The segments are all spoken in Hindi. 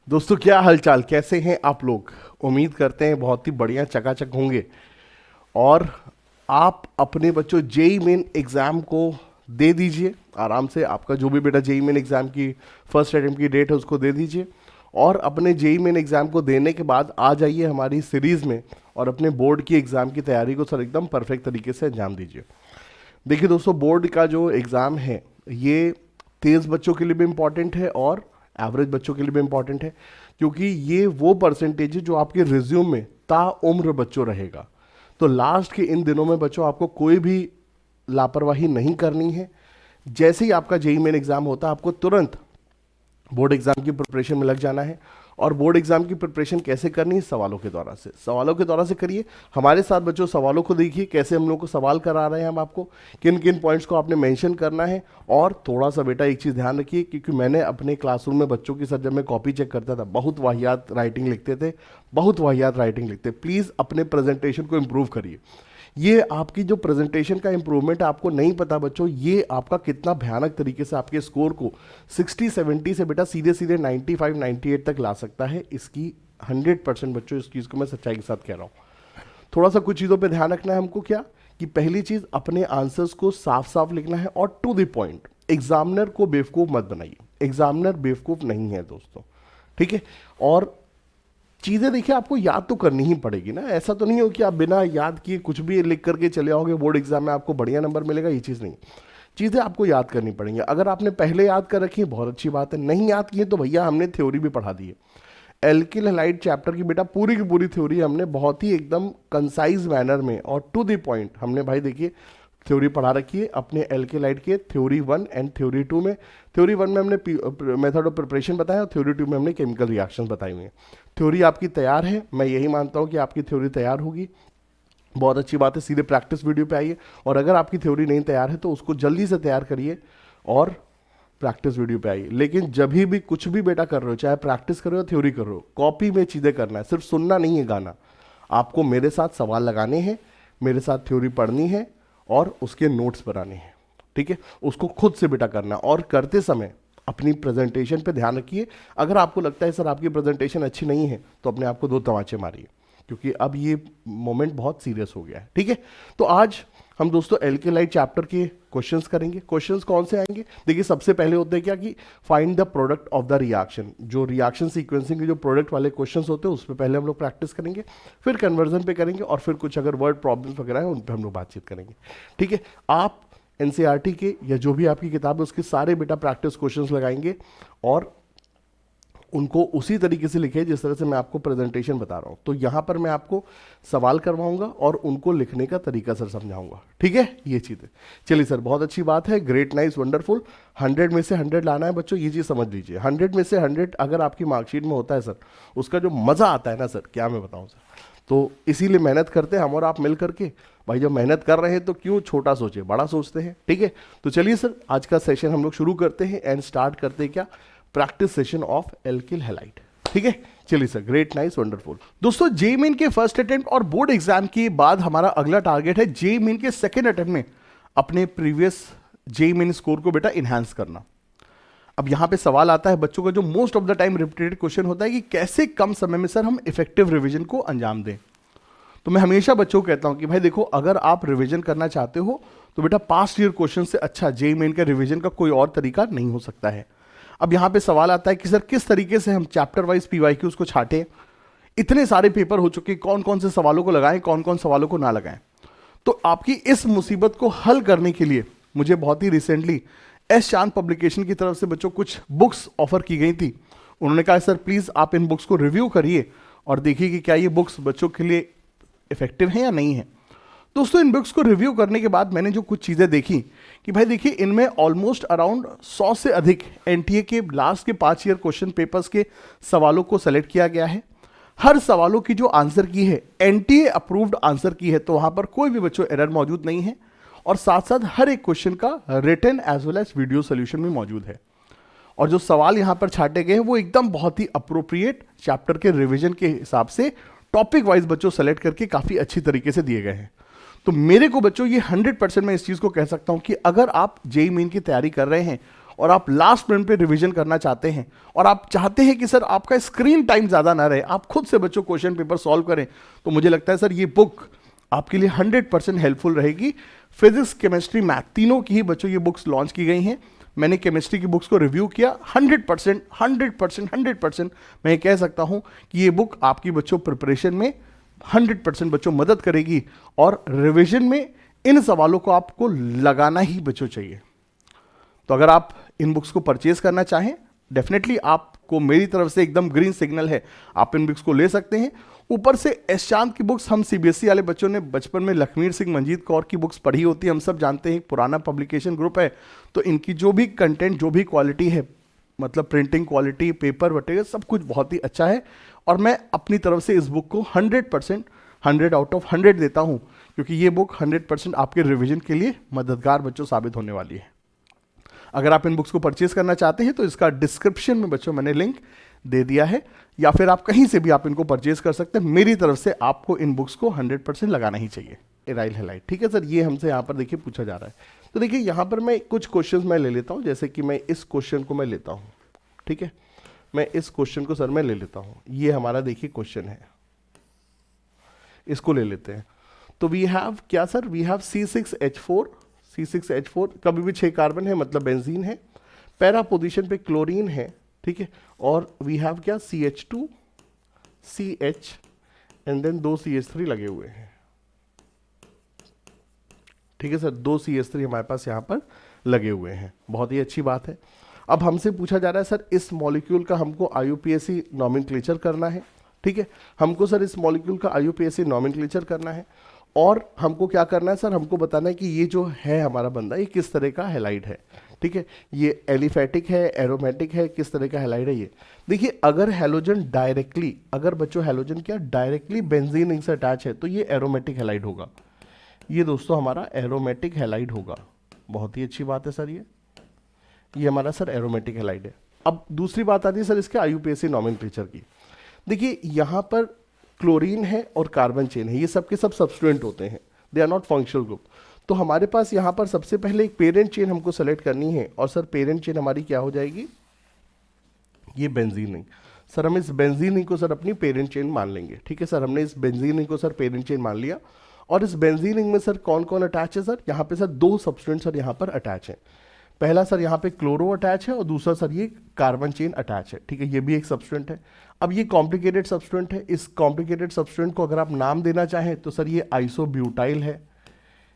दोस्तों क्या हालचाल, कैसे हैं आप लोग। उम्मीद करते हैं बहुत ही बढ़िया चकाचक होंगे। और आप अपने बच्चों जेई मेन एग्ज़ाम को दे दीजिए आराम से। आपका जो भी बेटा जेई मेन एग्ज़ाम की फर्स्ट अटेम्प्ट की डेट है उसको दे दीजिए। और अपने जेई मेन एग्ज़ाम को देने के बाद आ जाइए हमारी सीरीज़ में और अपने बोर्ड की एग्ज़ाम की तैयारी को सर एकदम परफेक्ट तरीके से अंजाम दीजिए। देखिए दोस्तों, बोर्ड का जो एग्ज़ाम है ये तेज़ बच्चों के लिए भी इम्पॉर्टेंट है और एवरेज बच्चों के लिए भी इम्पॉर्टेंट है, क्योंकि ये वो परसेंटेज है जो आपके रिज्यूम में ताउम्र बच्चों रहेगा। तो लास्ट के इन दिनों में बच्चों आपको कोई भी लापरवाही नहीं करनी है। जैसे ही आपका जेई मेन एग्ज़ाम होता है आपको तुरंत बोर्ड एग्जाम की प्रिपरेशन में लग जाना है। और बोर्ड एग्जाम की प्रिपरेशन कैसे करनी है? सवालों के द्वारा से, सवालों के द्वारा से करिए। हमारे साथ बच्चों सवालों को देखिए कैसे हम लोग को सवाल करा रहे हैं हम आपको, किन किन पॉइंट्स को आपने मेंशन करना है। और थोड़ा सा बेटा एक चीज़ ध्यान रखिए, क्योंकि मैंने अपने क्लासरूम में बच्चों की सर जब मैं कॉपी चेक करता था बहुत वाहियात राइटिंग लिखते थे, बहुत वाहियात राइटिंग लिखते। प्लीज़ अपने प्रेजेंटेशन को इम्प्रूव करिए। ये आपकी जो प्रेजेंटेशन का इंप्रूवमेंट आपको नहीं पता बच्चों, ये आपका कितना भयानक तरीके से आपके स्कोर को 60-70 से बेटा सीधे सीधे 95-98 तक ला सकता है। इसकी 100% बच्चों इस चीज़ को मैं सच्चाई के साथ कह रहा हूँ। थोड़ा सा कुछ चीज़ों पे ध्यान रखना है हमको। क्या कि पहली चीज़, अपने आंसर्स को साफ साफ लिखना है और टू द पॉइंट। एग्जामिनर को बेवकूफ़ मत बनाइए, एग्जामिनर बेवकूफ़ नहीं है दोस्तों, ठीक है। और चीज़ें देखिए आपको याद तो करनी ही पड़ेगी ना, ऐसा तो नहीं हो कि आप बिना याद किए कुछ भी लिख करके चले आओगे बोर्ड एग्जाम में आपको बढ़िया नंबर मिलेगा, ये चीज़ नहीं। चीज़ें आपको याद करनी पड़ेंगी। अगर आपने पहले याद कर रखी है बहुत अच्छी बात है, नहीं याद की है तो भैया हमने थ्योरी भी पढ़ा दी है। एल्किल हैलाइड चैप्टर की बेटा पूरी की पूरी थ्योरी हमने बहुत ही एकदम कंसाइज मैनर में और टू द पॉइंट हमने भाई देखिए थ्योरी पढ़ा रखी है अपने एल्केलाइड के थ्योरी 1 एंड थ्योरी 2 में। थ्योरी 1 में हमने मेथड ऑफ प्रिपरेशन बताया और थ्योरी 2 में हमने केमिकल रिएक्शंस बताई हुई हैं। थ्योरी आपकी तैयार है, मैं यही मानता हूँ कि आपकी थ्योरी तैयार होगी। बहुत अच्छी बात है, सीधे प्रैक्टिस वीडियो पे आइए। और अगर आपकी थ्योरी नहीं तैयार है तो उसको जल्दी से तैयार करिए और प्रैक्टिस वीडियो पे आइए। लेकिन जब भी कुछ भी बेटा कर रहे हो, चाहे प्रैक्टिस कर रहे हो थ्योरी कर रहे हो, कॉपी में चीज़ें करना है, सिर्फ सुनना नहीं है गाना। आपको मेरे साथ सवाल लगाने हैं, मेरे साथ थ्योरी पढ़नी है और उसके नोट्स बनाने हैं, ठीक है। उसको खुद से बेटा करना और करते समय अपनी प्रेजेंटेशन पे ध्यान रखिए। अगर आपको लगता है सर आपकी प्रेजेंटेशन अच्छी नहीं है तो अपने आप को 2 तमाचे मारिए, क्योंकि अब ये मोमेंट बहुत सीरियस हो गया है, ठीक है। तो आज हम दोस्तों एल्केलाइड चैप्टर के क्वेश्चंस करेंगे। क्वेश्चंस कौन से आएंगे? देखिए सबसे पहले होते हैं क्या कि find the product of the reaction. जो रिएक्शन सीक्वेंसिंग के जो प्रोडक्ट वाले क्वेश्चंस होते हैं उस पर पहले हम लोग प्रैक्टिस करेंगे, फिर कन्वर्जन पे करेंगे और फिर कुछ अगर वर्ड प्रॉब्लम्स वगैरह है उन पर हम लोग बातचीत करेंगे, ठीक है। आप एनसीईआरटी के या जो भी आपकी किताब है उसके सारे बेटा प्रैक्टिस क्वेश्चंस लगाएंगे और उनको उसी तरीके से लिखे जिस तरह से मैं आपको प्रेजेंटेशन बता रहा हूं। तो यहां पर मैं आपको सवाल करवाऊंगा और उनको लिखने का तरीका सर समझाऊंगा, ठीक है। ये चीज़ है। चलिए सर, बहुत अच्छी बात है, ग्रेट, नाइस, वंडरफुल। 100 में से 100 लाना है बच्चों, ये चीज़ समझ लीजिए। 100 में से 100 अगर आपकी मार्कशीट में होता है सर, उसका जो मज़ा आता है ना सर, क्या मैं बताऊँ सर। तो इसीलिए मेहनत करते हैं हम और आप मिल करके। भाई जब मेहनत कर रहे हैं तो क्यों छोटा सोचे, बड़ा सोचते हैं, ठीक है। तो चलिए सर, आज का सेशन हम लोग शुरू करते हैं एंड स्टार्ट करते हैं क्या, practice session of alkyl halide, ठीक है। चलिए सर, ग्रेट, नाइस, वंडरफुल। दोस्तों जेईई मेन के फर्स्ट अटेम्प्ट और बोर्ड एग्जाम के बाद हमारा अगला टारगेट है जेईई मेन के सेकंड अटेम्प्ट में अपने प्रीवियस जेईई मेन स्कोर को बेटा इनहांस करना। अब यहां पे सवाल आता है बच्चों का जो most of the time repeated question होता है कि कैसे कम समय में सर हम इफेक्टिव रिवीजन को अंजाम दें। तो मैं हमेशा बच्चों को कहता हूं कि भाई देखो, अगर आप रिवीजन करना चाहते हो तो बेटा पास्ट ईयर क्वेश्चन से अच्छा जेईई मेन का रिवीजन का कोई और तरीका नहीं हो सकता है। अब यहां पे सवाल आता है कि सर किस तरीके से हम चैप्टर वाइज पीवाईक्यूज को छाटें। इतने सारे पेपर हो चुके, कौन कौन से सवालों को लगाएं, कौन कौन सवालों को ना लगाएं। तो आपकी इस मुसीबत को हल करने के लिए मुझे बहुत ही रिसेंटली एस चांद पब्लिकेशन की तरफ से बच्चों कुछ बुक्स ऑफर की गई थी। उन्होंने कहा सर प्लीज आप इन बुक्स को रिव्यू करिए और देखिए कि क्या ये बुक्स बच्चों के लिए इफेक्टिव है या नहीं है। दोस्तों इन बुक्स को रिव्यू करने के बाद मैंने जो कुछ चीज़ें देखी कि भाई देखिए इनमें ऑलमोस्ट अराउंड 100 से अधिक एनटीए के लास्ट के 5 ईयर क्वेश्चन पेपर्स के सवालों को सेलेक्ट किया गया है। हर सवालों की जो आंसर की है एनटीए अप्रूव्ड आंसर की है, तो वहां पर कोई भी बच्चों एरर मौजूद नहीं है। और साथ साथ हर एक क्वेश्चन का written as well as video solution भी मौजूद है। और जो सवाल यहां पर छाटे गए हैं वो एकदम बहुत ही अप्रोप्रिएट चैप्टर के रिविजन के हिसाब से टॉपिक वाइज बच्चों सेलेक्ट करके काफी अच्छी तरीके से दिए गए हैं। तो मेरे को बच्चों ये 100% मैं इस चीज को कह सकता हूं कि अगर आप जेईई मेन की तैयारी कर रहे हैं और आप लास्ट मिनट पे रिवीजन करना चाहते हैं और आप चाहते हैं कि सर आपका स्क्रीन टाइम ज़्यादा ना रहे, आप खुद से बच्चों क्वेश्चन पेपर सॉल्व करें, तो मुझे लगता है सर ये बुक आपके लिए 100% हेल्पफुल रहेगी। फिजिक्स, केमिस्ट्री, मैथ तीनों की ही बच्चों ये बुक्स लॉन्च की गई हैं। मैंने केमिस्ट्री की बुक्स को रिव्यू किया, 100% मैं ये कह सकता हूँ कि ये बुक आपकी बच्चों प्रिपरेशन में 100% बच्चों मदद करेगी और रिवीजन में इन सवालों को आपको लगाना ही बच्चों चाहिए। तो अगर आप इन बुक्स को परचेज करना चाहें, डेफिनेटली आपको मेरी तरफ से एकदम ग्रीन सिग्नल है, आप इन बुक्स को ले सकते हैं। ऊपर से एस चांद की बुक्स, हम सीबीएसई वाले बच्चों ने बचपन में लखमीर सिंह, मंजीत कौर की बुक्स पढ़ी होती है, हम सब जानते हैं, पुराना पब्लिकेशन ग्रुप है, तो इनकी जो भी कंटेंट, जो भी क्वालिटी है, मतलब प्रिंटिंग क्वालिटी, पेपर वटेगा, सब कुछ बहुत ही अच्छा है। और मैं अपनी तरफ से इस बुक को 100% 100 आउट ऑफ 100 देता हूँ, क्योंकि ये बुक 100% आपके रिविजन के लिए मददगार बच्चों साबित होने वाली है। अगर आप इन बुक्स को परचेज करना चाहते हैं तो इसका डिस्क्रिप्शन में बच्चों मैंने लिंक दे दिया है, या फिर आप कहीं से भी आप इनको परचेज कर सकते हैं। मेरी तरफ से आपको इन बुक्स को 100% लगाना ही चाहिए। एराइल हैलाइड, ठीक है सर, ये हमसे यहाँ पर देखिए पूछा जा रहा है। तो देखिए यहाँ पर मैं कुछ क्वेश्चंस मैं ले लेता हूँ, जैसे कि मैं इस क्वेश्चन को मैं लेता हूँ, ठीक है, मैं इस क्वेश्चन को सर मैं ले लेता हूँ। ये हमारा देखिए क्वेश्चन है, इसको ले लेते हैं। तो वी हैव क्या sir, we have C6H4, C6H4 कभी भी 6 कार्बन है, मतलब बेंजीन है, पैरा पोजीशन पे क्लोरीन है, ठीक है, और वी हैव क्या CH2, CH and then 2 CH3 लगे हुए हैं, ठीक है सर, 2 CH3 हमारे पास यहाँ पर लगे हुए हैं, बहुत ही अच्छी बात है। अब हमसे पूछा जा रहा है सर इस मॉलिक्यूल का हमको IUPAC नॉमेनक्लेचर करना है, ठीक है, हमको सर इस मॉलिक्यूल का IUPAC नॉमेनक्लेचर करना है, और हमको क्या करना है सर, हमको बताना है कि ये जो है हमारा बंदा ये किस तरह का हैलाइड है, ठीक है, ये एलिफेटिक है, एरोमेटिक है, किस तरह का हैलाइड है ये। देखिए अगर हैलोजन डायरेक्टली, अगर बच्चों हैलोजन क्या डायरेक्टली बेंजीन रिंग से अटैच है तो ये एरोमेटिक हैलाइड होगा, ये दोस्तों हमारा एरोमेटिक हैलाइड होगा। बहुत ही अच्छी बात है सर, ये हमारा सर एरोमेटिक हैलाइड है। अब दूसरी बात आती है सर इसके IUPAC नॉमेनक्लेचर की। देखिए यहाँ पर क्लोरीन है और कार्बन चेन है, ये सब के सब सब्स्टिट्यूएंट होते हैं, they are not functional group. तो हमारे पास यहाँ पर सबसे पहले एक पेरेंट चेन हमको सेलेक्ट करनी है, और सर पेरेंट चेन हमारी क्या हो जाएगी, ये बेंजीन रिंग। सर हम इस बेंजीन रिंग को सर अपनी पेरेंट चेन मान लेंगे, ठीक है सर, हमने इस बेंजीन रिंग को सर पेरेंट चेन मान लिया। और इस बेंजीन रिंग में सर कौन कौन अटैच है सर, यहाँ पे सर 2 सब्स्टिट्यूएंट सर यहाँ पर अटैच है। पहला सर यहाँ पे क्लोरो अटैच है और दूसरा सर ये कार्बन चेन अटैच है, ठीक है, ये भी एक सब्स्टिट्यूएंट है। अब ये कॉम्प्लिकेटेड सब्स्टिट्यूएंट है, इस कॉम्प्लिकेटेड सब्स्टिट्यूएंट को अगर आप नाम देना चाहें तो सर ये आइसोब्यूटाइल है,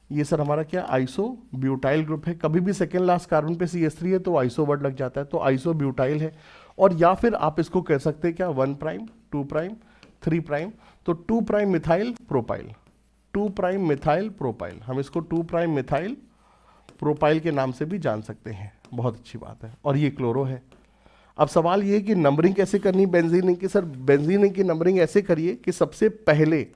ये सर हमारा क्या आइसोब्यूटाइल ग्रुप है। कभी भी सेकेंड लास्ट कार्बन पे CH3 है तो आइसो वर्ड लग जाता है, तो आइसोब्यूटाइल है। और या फिर आप इसको कह सकते हैं क्या 1 प्राइम, 2 प्राइम, 3 प्राइम, तो 2 prime methyl propyl, 2 prime methyl propyl, हम इसको 2 प्राइम मिथाइल प्रोपाइल के नाम से भी जान सकते हैं। बहुत अच्छी बात है, और ये क्लोरो है। अब सवाल ये है कि नंबरिंग कैसे करनी बेंजीन रिंग की। सर बेंजीन रिंग की नंबरिंग ऐसे करिए कि सबसे पहले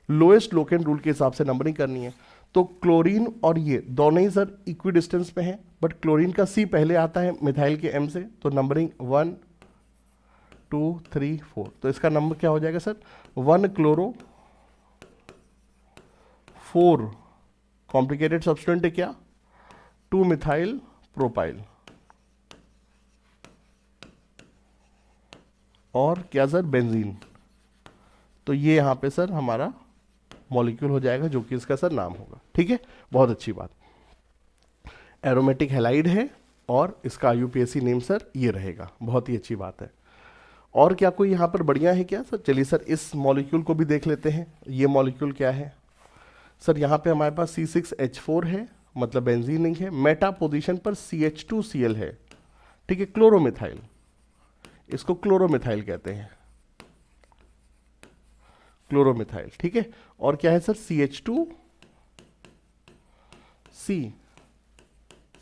लोएस्ट लोकेन रूल के हिसाब से नंबरिंग करनी है। तो क्लोरीन और ये दोनों ही सर इक्वी डिस्टेंस पे हैं, बट क्लोरीन का C पहले आता है मिथाइल के M से, तो नंबरिंग 1 2 3 4, तो इसका नंबर क्या हो जाएगा सर 1 क्लोरो 4 कॉम्प्लिकेटेड सब्स्टिट्यूएंट है क्या 2 मिथाइल प्रोपाइल, और क्या सर बेंजीन। तो ये यहाँ पे सर हमारा मॉलिक्यूल हो जाएगा जो कि इसका सर नाम होगा, ठीक है, बहुत अच्छी बात। एरोमेटिक हैलाइड है और इसका IUPAC नेम सर ये रहेगा, बहुत ही अच्छी बात है। और क्या कोई यहाँ पर बढ़िया है क्या सर, चलिए सर इस मॉलिक्यूल को भी देख लेते हैं। ये मॉलिक्यूल क्या है सर, यहाँ पे हमारे पास C6H4 है, मतलब बेंजीन रिंग है, मेटा पोजीशन पर CH2Cl है, ठीक है, क्लोरोमिथाइल, इसको क्लोरोमिथाइल कहते हैं, क्लोरोमिथाइल, ठीक है। और क्या है sir CH2 C,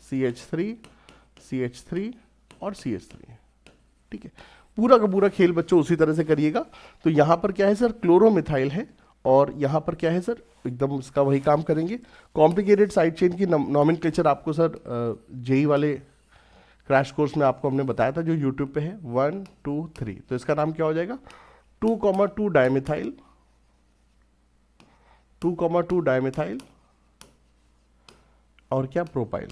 CH3 CH3 और CH3, ठीक है। पूरा का पूरा खेल बच्चों उसी तरह से करिएगा। तो यहाँ पर क्या है सर क्लोरोमिथाइल है, और यहाँ पर क्या है सर एकदम इसका वही काम करेंगे। कॉम्प्लिकेटेड साइड चेन की नॉमेनक्लेचर आपको सर जेई वाले क्रैश कोर्स में आपको हमने बताया था जो यूट्यूब पे है, 1 2 3, तो इसका नाम क्या हो जाएगा 2,2 डायमिथाइल, 2,2 डायमिथाइल और क्या प्रोपाइल,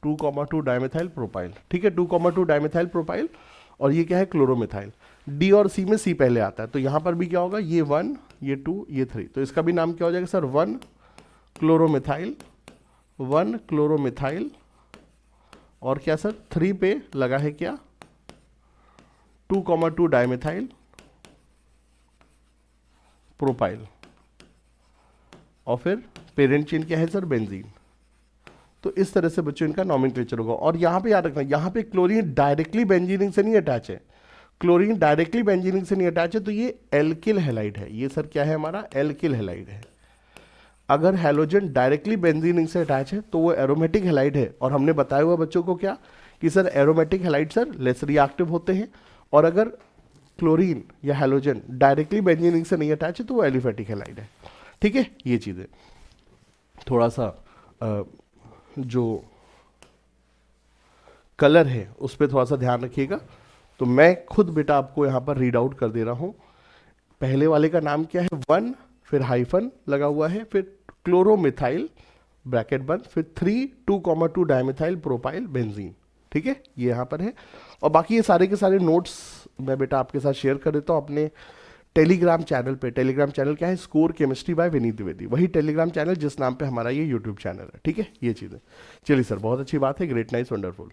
2,2 डाइमेथाइल प्रोपाइल, ठीक है, 2,2 डाइमेथाइल प्रोपाइल, और ये क्या है, क्लोरोमिथाइल। डी और सी में सी पहले आता है, तो यहां पर भी क्या होगा, ये 1, ये 2, ये 3, तो इसका भी नाम क्या हो जाएगा सर, 1 क्लोरोमिथाइल, 1 क्लोरोमिथाइल, और क्या सर 3 पे लगा है क्या, 2,2 डाइमेथाइल प्रोपाइल, और फिर पेरेंट चेन क्या है सर, बेंजीन। तो इस तरह से बच्चों इनका नॉमेनक्लेचर होगा। और यहां पे याद रखना, यहां पे क्लोरीन डायरेक्टली बेंजीनिंग से नहीं अटैच है, क्लोरीन डायरेक्टली बेंजीनिंग से नहीं अटैच है, तो ये एल्किल हैलाइड है, ये सर क्या है हमारा, एल्किल हैलाइड है। अगर हैलोजन डायरेक्टली बेंजीनिंग से अटैच है तो वो एरोमेटिक हैलाइड है, और हमने बताया हुआ बच्चों को क्या, कि sir aromatic halide sir less reactive होते हैं, और अगर क्लोरीन या हैलोजन डायरेक्टली बेंजीनिंग से नहीं अटैच है तो वो एलिफेटिक हैलाइड है, ठीक है। ये चीज़ें थोड़ा सा जो कलर है उस पर थोड़ा सा ध्यान रखिएगा। तो मैं खुद बेटा आपको यहाँ पर रीड आउट कर दे रहा हूँ। पहले वाले का नाम क्या है, 1, फिर हाइफन लगा हुआ है, फिर क्लोरोमिथाइल ब्रैकेट बंद, फिर 3 2,2 डाइमेथाइल प्रोपाइल बेंजीन, ठीक है, ये यहाँ पर है। और बाकी ये सारे के सारे नोट्स मैं बेटा आपके साथ शेयर कर देता हूँ अपने टेलीग्राम चैनल पे। टेलीग्राम चैनल क्या है, score chemistry bye Vineet Dwivedi, वही टेलीग्राम चैनल जिस नाम पे हमारा ये यूट्यूब चैनल है, ठीक है। ये चीज़ें चलिए सर, बहुत अच्छी बात है, ग्रेट, नाइस, वंडरफुल।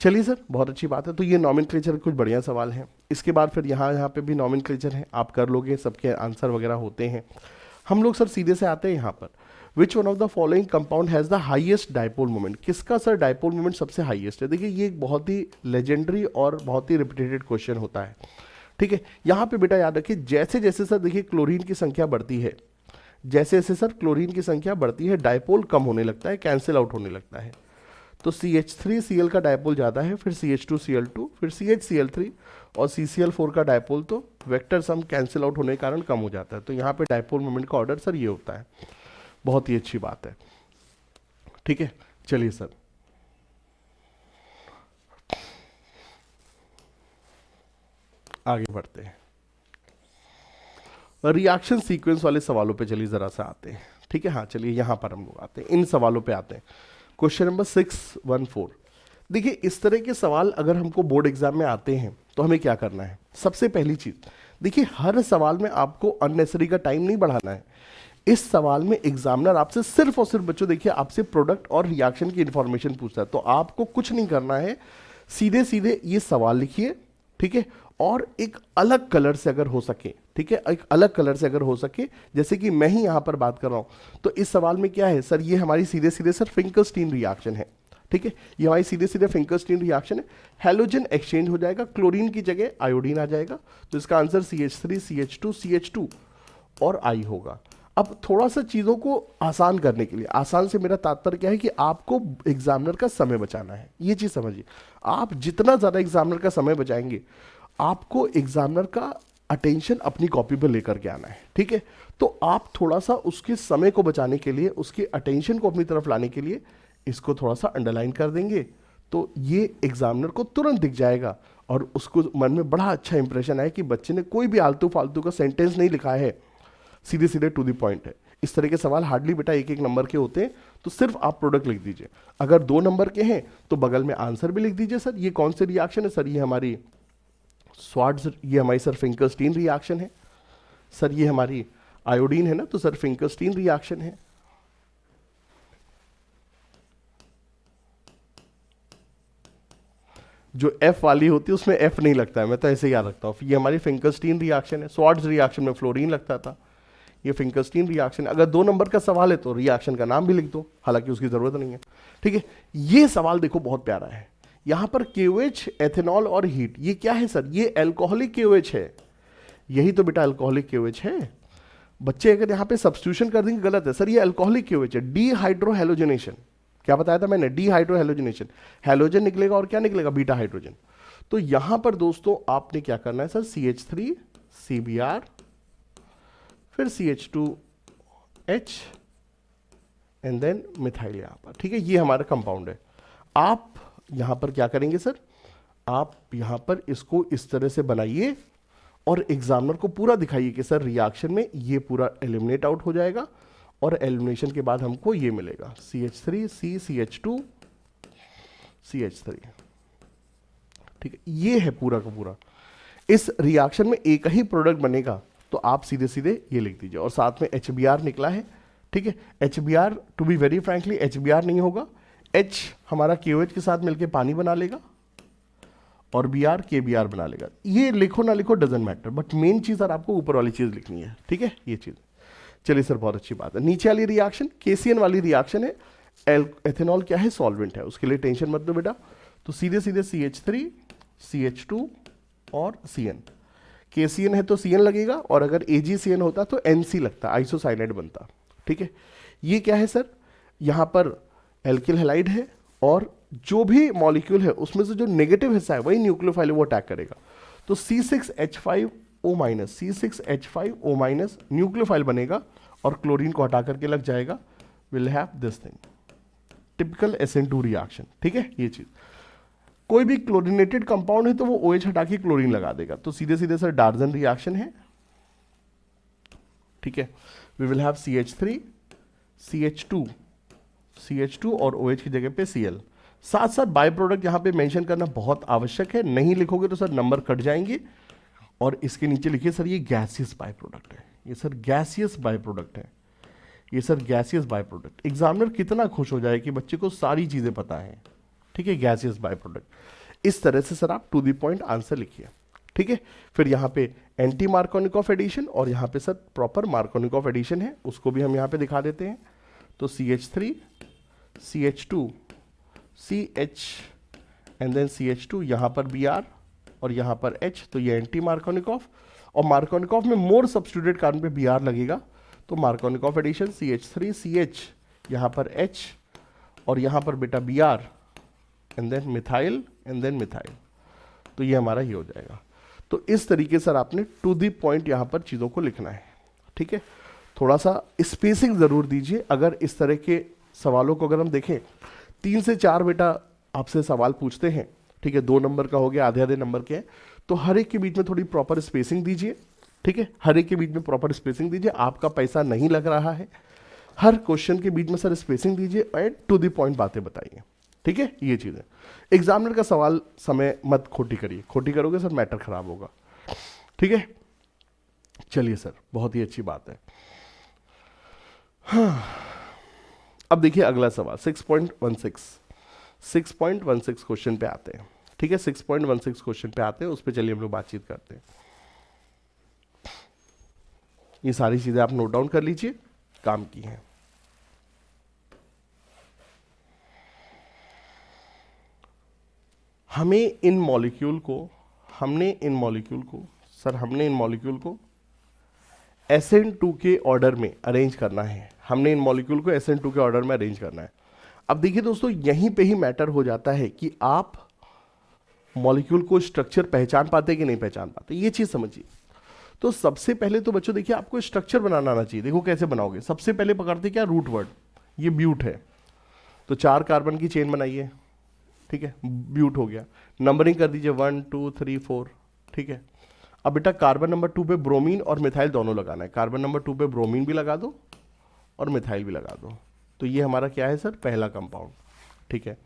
चलिए सर, बहुत अच्छी बात है। तो ये नॉमेनक्लेचर कुछ बढ़िया सवाल हैं। इसके बाद फिर यहाँ पे भी नॉमेनक्लेचर है, आप कर लोगे, सबके आंसर वगैरह होते हैं। हम लोग सर सीधे से आते हैं यहाँ पर, which one of the following compound has the highest dipole moment, किसका सर डाइपोल मोमेंट सबसे हाईएस्ट है। देखिए ये एक बहुत ही लेजेंडरी और बहुत ही रिपीटेटेड क्वेश्चन होता है, ठीक है। यहाँ पे बेटा याद रखिए, जैसे जैसे सर देखिए क्लोरीन की संख्या बढ़ती है, जैसे जैसे सर क्लोरीन की संख्या बढ़ती है, डाइपोल कम होने लगता है, कैंसिल आउट होने लगता है। तो CH3Cl का डाइपोल ज़्यादा है, फिर CH2Cl2, फिर CHCl3, और CCl4 का डाइपोल तो वेक्टर सम कैंसिल आउट होने के कारण कम हो जाता है। तो यहाँ पे डाइपोल मोमेंट का ऑर्डर सर ये होता है। बहुत ही अच्छी बात है, ठीक है। चलिए सर, आगे बढ़ते हैं, रिएक्शन सीक्वेंस वाले सवालों पे चलिए जरा सा आते हैं, ठीक है। हाँ चलिए यहाँ पर हम लोग आते हैं, इन सवालों पे आते हैं। Question number 614। देखिए इस तरह के सवाल अगर हमको बोर्ड एग्जाम में आते हैं तो हमें क्या करना है, सबसे पहली चीज देखिए, हर सवाल में आपको अननेसेसरी का टाइम नहीं बढ़ाना है। इस सवाल में एग्जामिनर आपसे सिर्फ और सिर्फ बच्चों देखिए आपसे प्रोडक्ट और रिएक्शन की इंफॉर्मेशन पूछता है, तो आपको कुछ नहीं करना है, सीधे सीधे ये सवाल लिखिए, ठीक है। और एक अलग कलर से अगर हो सके, ठीक है, एक अलग कलर से अगर हो सके, जैसे कि मैं ही यहां पर बात कर रहा हूं, तो इस सवाल में क्या है सर, ये हमारी सीधे सीधे सर फिंकरस्टीन रिएक्शन है, ठीक है। ये हमारी सीधे सीधे फिंकरस्टीन रिएक्शन है, हैलोजन एक्सचेंज हो जाएगा, क्लोरीन की जगह आयोडीन आ जाएगा, तो इसका आंसर CH3 CH2 CH2 और I होगा। अब थोड़ा सा चीज़ों को आसान करने के लिए, आसान से मेरा तात्पर्य क्या है कि आपको एग्जामिनर का समय बचाना है, ये चीज़ समझिए। आप जितना ज़्यादा एग्जामिनर का समय बचाएंगे, आपको एग्जामिनर का अटेंशन अपनी कॉपी पर लेकर के आना है, ठीक है। तो आप थोड़ा सा उसके समय को बचाने के लिए, उसके अटेंशन को अपनी तरफ लाने के लिए इसको थोड़ा सा अंडरलाइन कर देंगे, तो ये एग्जामिनर को तुरंत दिख जाएगा और उसको मन में बड़ा अच्छा इंप्रेशन आए कि बच्चे ने कोई भी आलतू फालतू का सेंटेंस नहीं लिखा है, सीधे सीधे टू द पॉइंट है। इस तरह के सवाल हार्डली बेटा 1-1 नंबर के होते हैं, तो सिर्फ आप प्रोडक्ट लिख दीजिए। अगर 2 नंबर के हैं तो बगल में आंसर भी लिख दीजिए, सर ये कौन से रिएक्शन है, सर ये हमारी स्वार्ट्ज, ये हमारी सर फिंकरस्टीन रिएक्शन है, सर ये हमारी आयोडीन है ना, तो सर फिंकरस्टीन रिएक्शन है। जो F वाली होती है उसमें F नहीं लगता है, मैं तो ऐसे ही याद रखता हूँ। ये हमारी फिंकरस्टीन रिएक्शन है, स्वार्ट्ज रिएक्शन में फ्लोरीन लगता था, ये फिंकरस्टीन रिएक्शन। अगर 2 नंबर का सवाल है तो रिएक्शन का नाम भी लिख दो, हालांकि उसकी जरूरत नहीं है, ठीक है। ये सवाल देखो बहुत प्यारा है, यहां पर KOH, एथेनॉल और हीट, ये क्या है सर, ये एल्कोहलिक KOH है, यही तो बेटा एल्कोहलिक KOH है। बच्चे अगर यहां पे सब्स्टिट्यूशन कर देंगे गलत है, सर ये एल्कोहलिक KOH है, डीहाइड्रोहेलोजनेशन, क्या बताया था मैंने, डीहाइड्रोहेलोजनेशन, हेलोजन निकलेगा और क्या निकलेगा, बीटा हाइड्रोजन। तो यहां पर दोस्तों आपने क्या करना है सर, CH3 CBr, फिर CH2H एंड देन मिथाइल यहां पर, ठीक है, ये हमारा कंपाउंड है। आप यहां पर क्या करेंगे सर, आप यहां पर इसको इस तरह से बनाइए और एग्जामिनर को पूरा दिखाइए कि सर रिएक्शन में ये पूरा एलिमिनेट आउट हो जाएगा, और एलिमिनेशन के बाद हमको ये मिलेगा CH3 CH2 CH3, ठीक है, ये है पूरा का पूरा। इस रिएक्शन में एक ही प्रोडक्ट बनेगा, तो आप सीधे सीधे ये लिख दीजिए, और साथ में HBr निकला है, ठीक है। HBr to be very frankly HBr नहीं होगा, H हमारा KOH के साथ मिलके पानी बना लेगा और Br KBr बना लेगा। ये लिखो ना लिखो डजेंट मैटर, बट मेन चीज सर आपको ऊपर वाली चीज लिखनी है, ठीक है, ये चीज। चलिए सर, बहुत अच्छी बात है। नीचे वाली रिएक्शन KCN वाली रिएक्शन है, एथेनॉल क्या है, सॉल्वेंट है, उसके लिए टेंशन मत लो बेटा। तो सीधे सीधे CH3 CH2 और CN। KCN है तो CN लगेगा, और अगर AgCN होता तो NC लगता, आइसोसाइनाइड बनता, ठीक है। ये क्या है सर, यहाँ पर एल्किल हैलाइड है, और जो भी मॉलिक्यूल है उसमें से जो नेगेटिव हिस्सा है वही न्यूक्लियोफाइल वो अटैक करेगा। तो C6H5O-, C6H5O- न्यूक्लियोफाइल बनेगा और क्लोरीन को हटा करके लग जाएगा, will have this thing, typical SN2 reaction, ठीक है। ये चीज, कोई भी क्लोरीनेटेड कंपाउंड है तो वो OH हटा के क्लोरीन लगा देगा, तो सीधे सीधे सर डार्जन रिएक्शन है, ठीक है। We will have CH3 CH2 और OH की जगह पे Cl। साथ साथ बाय प्रोडक्ट यहां पे मेंशन करना बहुत आवश्यक है, नहीं लिखोगे तो सर नंबर कट जाएंगे। और इसके नीचे लिखिए सर ये गैसियस बाय प्रोडक्ट है, ये सर गैसियस बाय प्रोडक्ट है, ये sir gaseous by product. Examiner कितना खुश हो जाए कि बच्चे को सारी चीजें पता है, ठीक है, गैसियस बाय प्रोडक्ट। इस तरह से सर आप टू द पॉइंट आंसर लिखिए, ठीक है। फिर यहाँ पे एंटी मार्कोनिकॉफ एडिशन, और यहाँ पे सर प्रॉपर मार्कोनिकॉफ एडिशन है, उसको भी हम यहाँ पे दिखा देते हैं। तो CH3 CH2 CH and then CH2, यहाँ पर Br और यहाँ पर H, तो ये एंटी मार्कोनिकॉफ। और मार्कोनिकॉफ में मोर सब्स्टिट्यूटेड कार्बन पे Br लगेगा, तो मार्कोनिकॉफ एडिशन CH3 CH, यहाँ पर H और यहाँ पर बेटा Br and then methyl and then methyl, तो ये हमारा ये हो जाएगा। तो इस तरीके से आपने टू दी पॉइंट यहाँ पर चीज़ों को लिखना है, ठीक है। थोड़ा सा स्पेसिंग ज़रूर दीजिए। अगर इस तरह के सवालों को अगर हम देखें, 3 से 4 बेटा आपसे सवाल पूछते हैं, ठीक है, 2 नंबर का हो गया, आधे आधे नंबर के हैं, तो हर एक के बीच में थोड़ी प्रॉपर स्पेसिंग दीजिए, ठीक है, हर एक के बीच में प्रॉपर स्पेसिंग दीजिए। आपका पैसा नहीं लग रहा है, हर क्वेश्चन के बीच में सर स्पेसिंग दीजिए एंड टू दी पॉइंट बातें बताइए, ठीक है, ये चीज़ है। एग्जामिनर का सवाल समय मत खोटी करिए, खोटी करोगे सर मैटर खराब होगा, ठीक है। चलिए सर, बहुत ही अच्छी बात है। हाँ, अब देखिए अगला सवाल 6.16 क्वेश्चन पे आते हैं, ठीक है। 6.16 क्वेश्चन पे आते हैं, उस पर चलिए हम लोग बातचीत करते हैं। ये सारी चीजें आप नोट डाउन कर लीजिए, काम की हैं। हमने इन मॉलिक्यूल को SN2 के ऑर्डर में अरेंज करना है। अब देखिए दोस्तों, यहीं पे ही मैटर हो जाता है कि आप मॉलिक्यूल को स्ट्रक्चर पहचान पाते कि नहीं पहचान पाते, ये चीज समझिए। तो सबसे पहले तो बच्चों देखिए, आपको स्ट्रक्चर बनाना आना चाहिए। देखो कैसे बनाओगे, सबसे पहले पकड़ते क्या, रूट वर्ड, ये ब्यूट है, तो 4 कार्बन की चेन बनाइए, ठीक है, ब्यूट हो गया। नंबरिंग कर दीजिए 1 2 3 4, ठीक है। अब बेटा कार्बन नंबर 2 पे ब्रोमीन और मिथाइल दोनों लगाना है। कार्बन नंबर 2 पे ब्रोमीन भी लगा दो और मिथाइल भी लगा दो, तो ये हमारा क्या है सर, पहला कंपाउंड, ठीक है।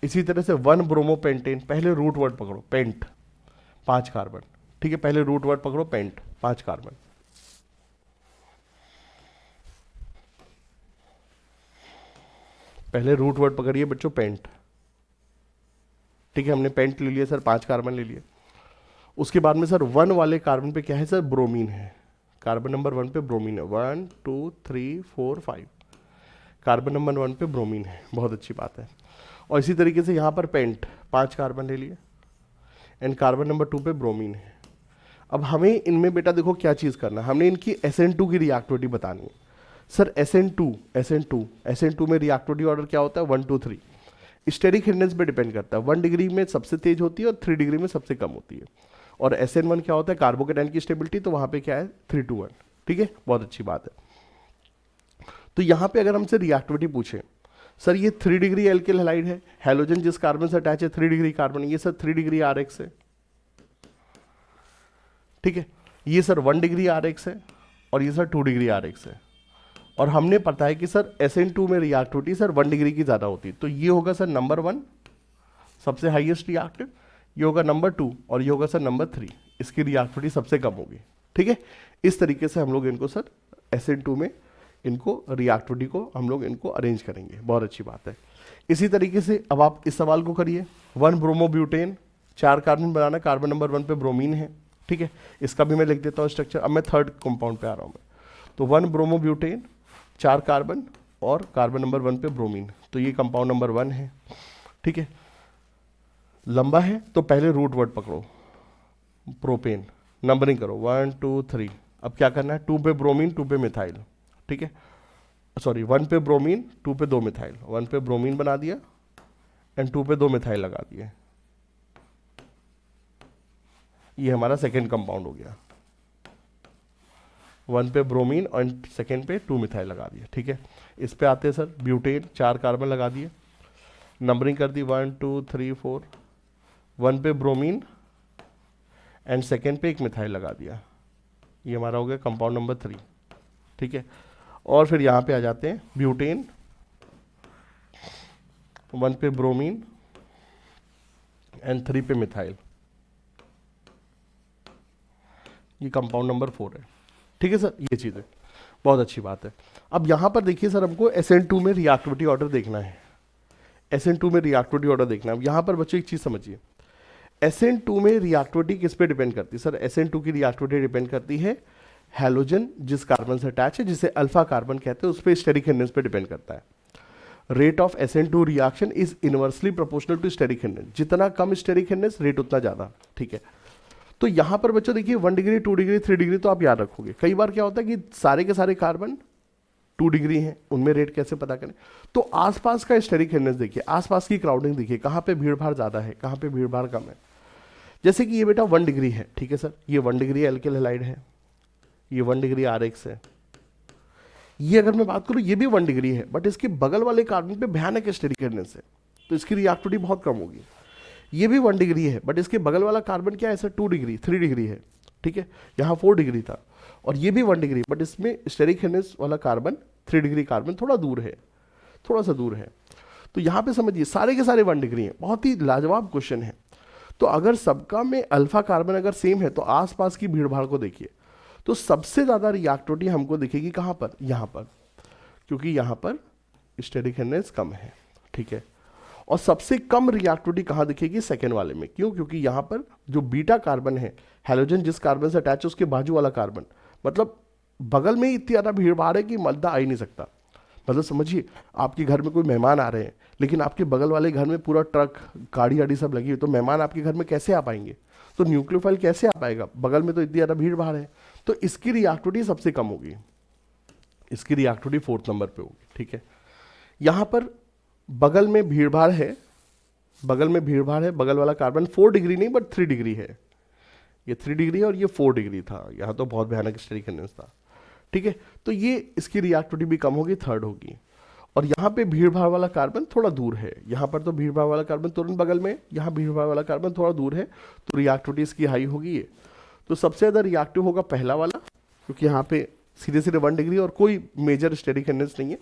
इसी तरह से 1 ब्रोमोपेंटेन, पहले रूट वर्ड पकड़ो, पेंट, 5 कार्बन, ठीक है, पहले रूट वर्ड पकड़ो, पेंट, 5 कार्बन। पहले रूट वर्ड पकड़िए बच्चों, पेंट, ठीक है, हमने पेंट ले लिया सर, 5 कार्बन ले लिए। उसके बाद में सर 1 वाले कार्बन पे क्या है सर, ब्रोमीन है। कार्बन नंबर 1 पे ब्रोमीन है, 1 2 3 4 5, कार्बन नंबर 1 पे ब्रोमीन है, बहुत अच्छी बात है। और इसी तरीके से यहाँ पर पेंट, 5 कार्बन ले लिए एंड कार्बन नंबर 2 पे ब्रोमीन है। अब हमें इनमें बेटा देखो क्या चीज़ करना है, हमने इनकी SN2 की रिएक्टिविटी बतानी है। सर SN2 में रिएक्टिविटी ऑर्डर क्या होता है, 1 2 3, स्टेरिक हिंडेंस पे डिपेंड करता है। 1 डिग्री में सबसे तेज होती है और 3 डिग्री में सबसे कम होती है। और SN1 क्या होता है, कार्बोकेटाइन की स्टेबिलिटी, तो वहां पे क्या है 3 to 1, ठीक है, बहुत अच्छी बात है। तो यहां पे अगर हमसे रिएक्टिविटी पूछे, सर ये 3 डिग्री एल्किल हैलाइड है, हैलोजन जिस कार्बन से अटैच है 3 डिग्री कार्बन, ये सर 3 डिग्री RX है, ठीक है। ये सर 1 डिग्री RX है और ये सर 2 डिग्री RX है। और हमने पता है कि सर SN2 में रिएक्टिविटी सर 1 डिग्री की ज्यादा होती है, तो ये होगा सर नंबर 1 सबसे हाईएस्ट रिएक्टिव, ये होगा नंबर 2 और ये होगा सर नंबर 3, इसकी रिएक्टिविटी सबसे कम होगी। ठीक है, इस तरीके से हम लोग इनको सर SN2 में इनको रिएक्टिविटी को हम लोग इनको अरेंज करेंगे। बहुत अच्छी बात है। इसी तरीके से अब आप इस सवाल को करिए, 1 ब्रोमोब्यूटेन, 4 कार्बन बनाना, कार्बन नंबर 1 पे ब्रोमीन है। ठीक है, इसका भी मैं लिख देता हूँ स्ट्रक्चर। अब मैं थर्ड कंपाउंड पे आ रहा हूँ मैं, तो 1 ब्रोमोब्यूटेन, 4 कार्बन और कार्बन नंबर 1 पे ब्रोमीन, तो ये कंपाउंड नंबर 1 है। ठीक है, लंबा है तो पहले रूट वर्ड पकड़ो, प्रोपेन, नंबरिंग करो 1 2 3। अब क्या करना है, 2 पे ब्रोमीन, 2 पे मिथाइल। ठीक है, सॉरी 1 पे ब्रोमीन, 2 पे 2 मिथाइल, 1 पे ब्रोमीन बना दिया एंड 2 पे 2 मिथाइल लगा दिए। ये हमारा सेकेंड कंपाउंड हो गया, 1 पे ब्रोमीन और सेकेंड पे 2 मिथाइल लगा दिया। ठीक है, इस पे आते हैं सर, ब्यूटेन, 4 कार्बन लगा दिए, नंबरिंग कर दी 1 2 3 4, 1 पे ब्रोमीन एंड सेकेंड पे 1 मिथाइल लगा दिया। ये हमारा हो गया कंपाउंड नंबर 3। ठीक है, और फिर यहाँ पे आ जाते हैं, ब्यूटेन, 1 पे ब्रोमीन एंड 3 पे मिथाइल, ये कंपाउंड नंबर 4 है। ठीक है सर, ये चीज़ है, बहुत अच्छी बात है। अब यहाँ पर देखिए सर, हमको SN2 में रिएक्टिविटी ऑर्डर देखना है, SN2 में रिएक्टिविटी ऑर्डर देखना है। अब यहाँ पर बच्चों एक चीज़ समझिए, SN2 में रिएक्टिविटी किस पे डिपेंड करती है सर? SN2 की रिएक्टिविटी डिपेंड करती है हैलोजन जिस कार्बन से अटैच है, जिसे अल्फा कार्बन कहते हैं, उस पर स्टेरिक हिंडेंस पे डिपेंड करता है। Rate of SN2 reaction is inversely proportional to steric hindrance, जितना कम स्टेरिक हिंडेंस रेट उतना ज़्यादा। ठीक है, तो यहाँ पर बच्चों देखिए 1 डिग्री 2 डिग्री 3 डिग्री तो आप याद रखोगे। कई बार क्या होता है कि सारे के सारे कार्बन 2 डिग्री हैं, उनमें रेट कैसे पता करें? तो आसपास का स्टेरिक हिंडेंस देखिए, आसपास की क्राउडिंग देखिए, कहाँ पे भीड़ भाड़ ज़्यादा है, कहाँ पे भीड़ भाड़ कम है। जैसे कि ये बेटा 1 डिग्री है, ठीक है सर, ये 1 डिग्री एल्किल हैलाइड है, ये 1 डिग्री RX है। ये अगर मैं बात करूँ, ये भी 1 डिग्री है, बट इसके बगल वाले कार्बन पे भयानक स्टेरिक हिंडेंस है, तो इसकी रिएक्टिविटी बहुत कम होगी। ये भी 1 डिग्री है, बट इसके बगल वाला कार्बन क्या है सर? 2 डिग्री 3 डिग्री है। ठीक है, यहाँ 4 डिग्री था, और ये भी 1 डिग्री, बट इसमें स्टेरिक हिंडेंस वाला कार्बन 3 डिग्री कार्बन थोड़ा दूर है, थोड़ा सा दूर है। तो यहाँ पे समझिए सारे के सारे 1 डिग्री हैं। बहुत ही लाजवाब क्वेश्चन है। तो अगर सबका में अल्फा कार्बन अगर सेम है, तो आसपास की भीड़ भाड़ को देखिए, तो सबसे ज़्यादा रिएक्टिविटी हमको दिखेगी कहाँ पर? यहाँ पर, क्योंकि यहाँ पर स्टेरिक हिंडेंस कम है। ठीक है, और सबसे कम रिएक्टिविटी कहाँ दिखेगी? सेकेंड वाले में। क्यों? क्योंकि यहाँ पर जो बीटा कार्बन है, हैलोजन जिस कार्बन से अटैच है, उसके बाजू वाला कार्बन, मतलब बगल में ही इतनी ज़्यादा भीड़ भाड़ है कि मद्दा आ ही नहीं सकता। मतलब समझिए, आपके घर में कोई मेहमान आ रहे हैं, लेकिन आपके बगल वाले घर में पूरा ट्रक गाड़ी आड़ी सब लगी हुई, तो मेहमान आपके घर में कैसे आ पाएंगे? तो न्यूक्लियोफाइल कैसे आ पाएगा? बगल में तो इतनी ज़्यादा भीड़ भाड़ है, तो इसकी रिएक्टिविटी सबसे कम होगी, इसकी रिएक्टिविटी 4th नंबर पे होगी। ठीक है, यहाँ पर बगल में भीड़ भाड़ है, बगल में भीड़ भाड़ है, बगल वाला कार्बन 4 डिग्री नहीं बट 3 डिग्री है, ये 3 डिग्री है और ये 4 डिग्री था, यहाँ तो बहुत भयानक स्टेरिक हिंडेंस था। ठीक है, तो ये इसकी रिएक्टिविटी भी कम होगी, 3rd होगी। और यहाँ पे भीड़ भाड़ वाला कार्बन थोड़ा दूर है, यहाँ पर तो भीड़ भाड़ वाला कार्बन तुरंत बगल में, यहाँ भीड़ भाड़ वाला कार्बन थोड़ा दूर है, तो रिएक्टिविटी इसकी हाई होगी। ये तो सबसे ज़्यादा रिएक्टिव होगा पहला वाला, क्योंकि यहाँ पे सीधे सीधे 1 डिग्री और कोई मेजर स्टेरिक हिंडेंस नहीं है।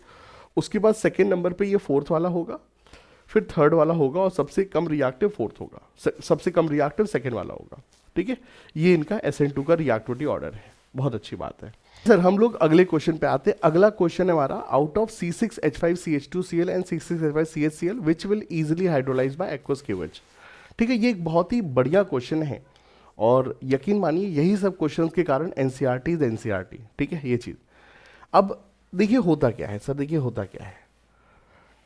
उसके बाद सेकेंड नंबर पे ये 4th वाला होगा, फिर 3rd वाला होगा, और सबसे कम रिएक्टिव 4th होगा, सबसे कम रिएक्टिव सेकेंड वाला होगा। ठीक है, ये इनका SN2 का रिएक्टिविटी ऑर्डर है। बहुत अच्छी बात है सर। हम लोग अगले क्वेश्चन पे आते हैं। अगला क्वेश्चन है हमारा, out of C6H5CH2Cl and C6H5CHCl which will easily hydrolyse by aqueous KOH। ठीक है, ये एक बहुत ही बढ़िया क्वेश्चन है, और यकीन मानिए यही सब क्वेश्चन के कारण NCERT इज NCERT। ठीक है, ये चीज़। अब देखिए होता क्या है सर, देखिए होता क्या है,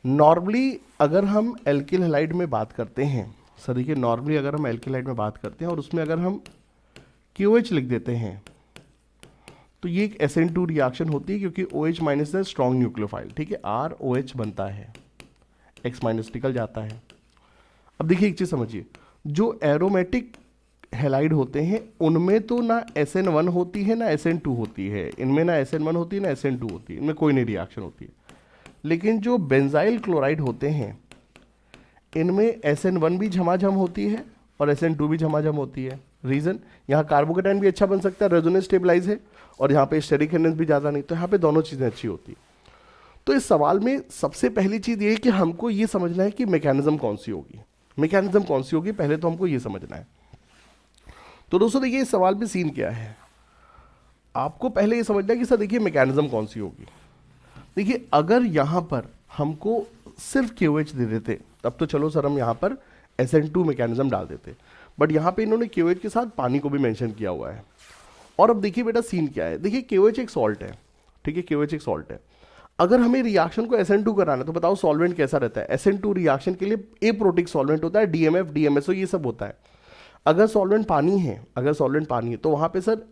नॉर्मली अगर हम एल्किल हैलाइड में बात करते हैं सर, देखिए नॉर्मली अगर हम एल्किल हैलाइड में बात करते हैं और उसमें अगर हम KOH लिख देते हैं, तो ये एक SN2 रिएक्शन होती है, क्योंकि OH माइनस है स्ट्रॉन्ग न्यूक्लियोफाइल। ठीक है, ROH बनता है, X माइनस निकल जाता है। अब देखिए एक चीज़ समझिए, जो एरोमेटिक हैलाइड होते हैं उनमें तो ना SN1 होती है ना SN2 होती है, इनमें ना SN1 होती है ना SN2 होती है, इनमें कोई नहीं रिएक्शन होती है। लेकिन जो बेंजाइल क्लोराइड होते हैं, इनमें SN1 भी झमाझम होती है और SN2 भी झमाझम होती है। रीज़न, यहाँ कार्बोकेटाइन भी अच्छा बन सकता है, रेजोनेंस स्टेबलाइज है, और यहाँ पे स्टेरिक हिंडेंस भी ज़्यादा नहीं, तो यहाँ पे दोनों चीज़ें अच्छी होती है। तो इस सवाल में सबसे पहली चीज़ ये है कि हमको ये समझना है कि मैकेनिज्म कौन सी होगी। मैकेनिज्म कौन सी होगी, पहले तो हमको ये समझना है। तो दोस्तों देखिए इस सवाल पे सीन क्या है, आपको पहले ये समझना है कि सर देखिए मैकेनिज्म कौन सी होगी। देखिए अगर यहां पर हमको सिर्फ KOH दे देते तब तो चलो सर हम यहां पर SN2 मैकेनिज्म डाल देते, बट यहां पे इन्होंने KOH के साथ पानी को भी मेंशन किया हुआ है। और अब देखिए बेटा सीन क्या है, देखिए KOH एक सॉल्ट है, ठीक है, KOH एक सॉल्ट है। अगर हमें रिएक्शन को SN2 कराना है तो बताओ सॉल्वेंट कैसा रहता है, SN2 रिएक्शन के लिए एप्रोटिक सॉल्वेंट होता है, DMF DMSO ये सब होता है। अगर सॉल्वेंट पानी है, अगर सॉल्वेंट पानी है तो वहां पे सर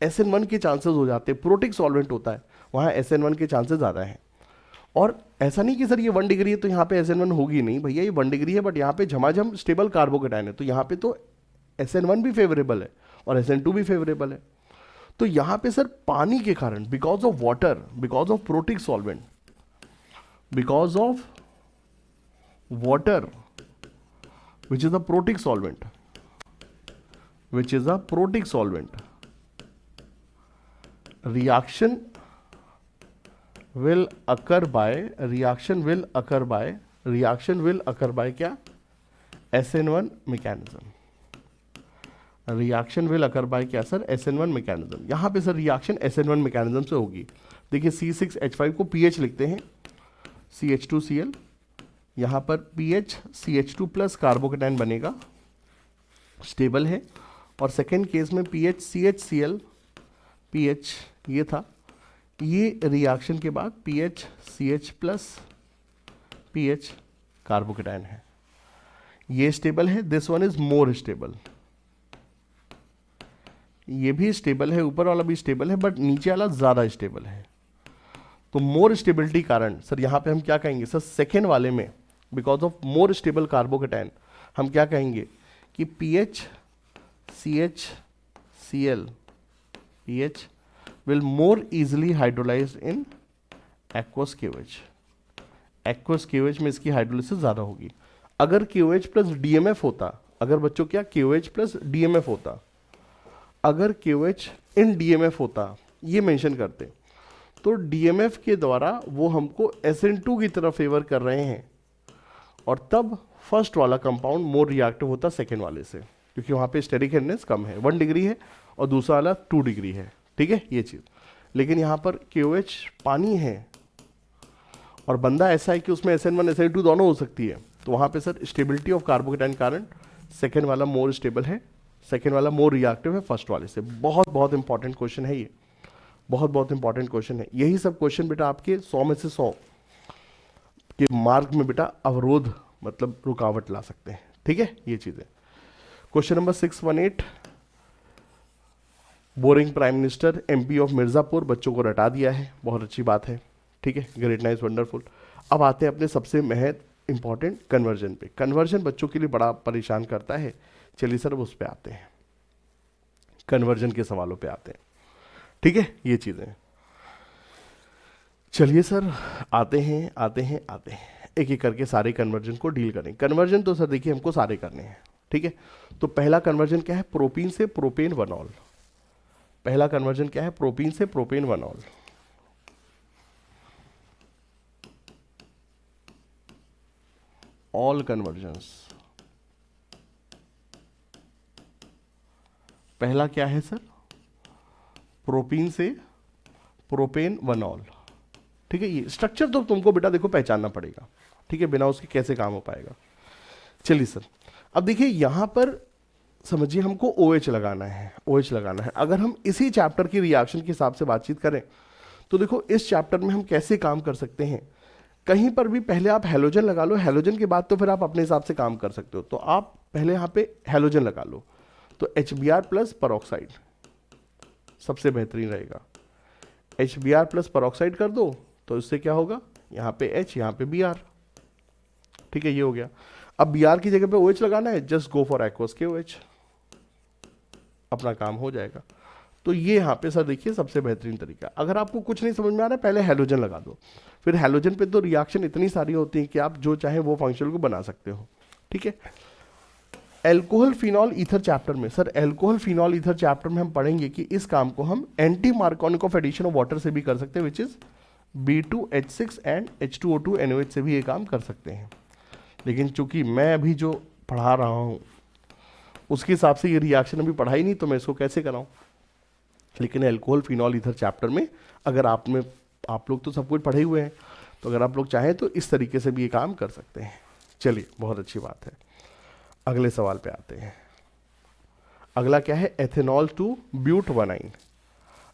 SN1 के चांसेस हो जाते हैं, प्रोटिक सॉल्वेंट होता है वहां SN1 के चांसेस ज़्यादा हैं। और ऐसा नहीं कि सर ये 1 डिग्री है तो यहाँ पे SN1 होगी नहीं, भैया ये 1 डिग्री है बट यहाँ पे झमाझम स्टेबल कार्बोकेटाइन है, तो यहाँ पे तो SN1 भी फेवरेबल है और SN2 भी फेवरेबल है। तो यहाँ पे सर पानी के कारण, because of water, because of protic solvent, because of water which is a protic solvent, which is a protic solvent, reaction will occur by क्या, SN1 mechanism. Reaction will occur by क्या सर, SN1 मैकेनिज्म। यहां पे सर रिएक्शन SN1 मैकेनिज्म से होगी। देखिए C6H5 को PH लिखते हैं, CH2Cl, यहां पर PH CH2 प्लस कार्बोकेटाइन बनेगा, स्टेबल है। और सेकेंड केस में PH CHCl, PH ये था, ये रिएक्शन के बाद PH CH plus PH carbocation है, ये स्टेबल है। This one is more stable, ये भी स्टेबल है, ऊपर वाला भी स्टेबल है बट नीचे वाला ज्यादा स्टेबल है। तो मोर स्टेबिलिटी कारण सर यहाँ पे हम क्या कहेंगे सर, सेकेंड वाले में because of more stable carbocation हम क्या कहेंगे कि PH CHCl PH will more easily hydrolyze in aqueous KOH। aqueous KOH में इसकी हाइड्रोलिसिस ज़्यादा होगी। अगर KOH प्लस DMF होता, अगर बच्चों क्या KOH प्लस DMF होता, अगर KOH इन DMF होता, ये मेंशन करते, तो DMF के द्वारा वो हमको SN2 की तरफ फेवर कर रहे हैं और तब फर्स्ट वाला कंपाउंड मोर रिएक्टिव होता सेकेंड वाले से, क्योंकि वहाँ पे स्टेरिक हेडनेस कम है, 1 डिग्री है और दूसरा वाला 2 डिग्री है, ठीक है ये चीज़। लेकिन यहाँ पर KOH पानी है और बंदा ऐसा है कि उसमें SN1 SN2 दोनों हो सकती है, तो वहाँ पे सर स्टेबिलिटी ऑफ कार्बोकेटाइन कारण सेकेंड वाला मोर स्टेबल है, सेकेंड वाला मोर रिएक्टिव है फर्स्ट वाले से। बहुत बहुत इंपॉर्टेंट क्वेश्चन है ये, बहुत बहुत इंपॉर्टेंट क्वेश्चन है। यही सब क्वेश्चन बेटा आपके 100 में से 100 के मार्क में बेटा अवरोध मतलब रुकावट ला सकते हैं, ठीक है ये चीज़ें। Question number 618, boring prime minister MP of Mirzapur, बच्चों को रटा दिया है, बहुत अच्छी बात है, ठीक है, ग्रेट नाइस वंडरफुल। अब आते हैं अपने सबसे महत्व इंपॉर्टेंट कन्वर्जन पे। कन्वर्जन बच्चों के लिए बड़ा परेशान करता है, चलिए सर उस पे आते हैं, कन्वर्जन के सवालों पे आते हैं, ठीक है ये चीज़ें। चलिए सर आते हैं, एक एक करके सारे कन्वर्जन को डील करें। कन्वर्जन तो सर देखिए हमको सारे करने हैं, ठीक है। तो पहला कन्वर्जन क्या है, प्रोपीन से प्रोपेन वनॉल। पहला कन्वर्जन क्या है, प्रोपीन से प्रोपेन वनॉल। ऑल कन्वर्जन्स, पहला क्या है सर, प्रोपीन से प्रोपेन वनॉल, ठीक है। ये स्ट्रक्चर तो तुमको बेटा देखो पहचानना पड़ेगा, ठीक है, बिना उसके कैसे काम हो पाएगा। चलिए सर अब देखिए यहां पर समझिए हमको OH लगाना है, OH लगाना है। अगर हम इसी चैप्टर की रिएक्शन के हिसाब से बातचीत करें तो देखो इस चैप्टर में हम कैसे काम कर सकते हैं। कहीं पर भी पहले आप हैलोजन लगा लो, हैलोजन के बाद तो फिर आप अपने हिसाब से काम कर सकते हो। तो आप पहले यहाँ पे हैलोजन लगा लो, तो HBr प्लस परऑक्साइड सबसे बेहतरीन रहेगा। HBr प्लस परऑक्साइड कर दो तो इससे क्या होगा, यहाँ पे H, यहाँ पे Br, ठीक है ये हो गया। अब Br की जगह पे OH लगाना है, just go for aqueous KOH, अपना काम हो जाएगा। तो ये यहाँ पे सर देखिए सबसे बेहतरीन तरीका। अगर आपको कुछ नहीं समझ में आ रहा है पहले हैलोजन लगा दो, फिर हैलोजन पे तो रिएक्शन इतनी सारी होती है कि आप जो चाहे वो फंक्शनल को बना सकते हो, ठीक है। एल्कोहल फिनॉल ईथर चैप्टर में sir, alcohol phenol ether chapter में हम पढ़ेंगे कि इस काम को हम anti Markovnikov of addition of water से भी कर सकते हैं, which is B2H6 and H2O2 NOH से भी ये काम कर सकते हैं। लेकिन चूंकि मैं अभी जो पढ़ा रहा हूँ उसके हिसाब से ये रिएक्शन अभी पढ़ा ही नहीं, तो मैं इसको कैसे कराऊँ। लेकिन एल्कोहल फिनॉल ईथर चैप्टर में अगर आप लोग तो सब कुछ पढ़े हुए हैं, तो अगर आप लोग चाहें तो इस तरीके से भी ये काम कर सकते हैं। चलिए, बहुत अच्छी बात है। अगले सवाल पे आते हैं। अगला क्या है, एथेनॉल टू ब्यूट वनाइन।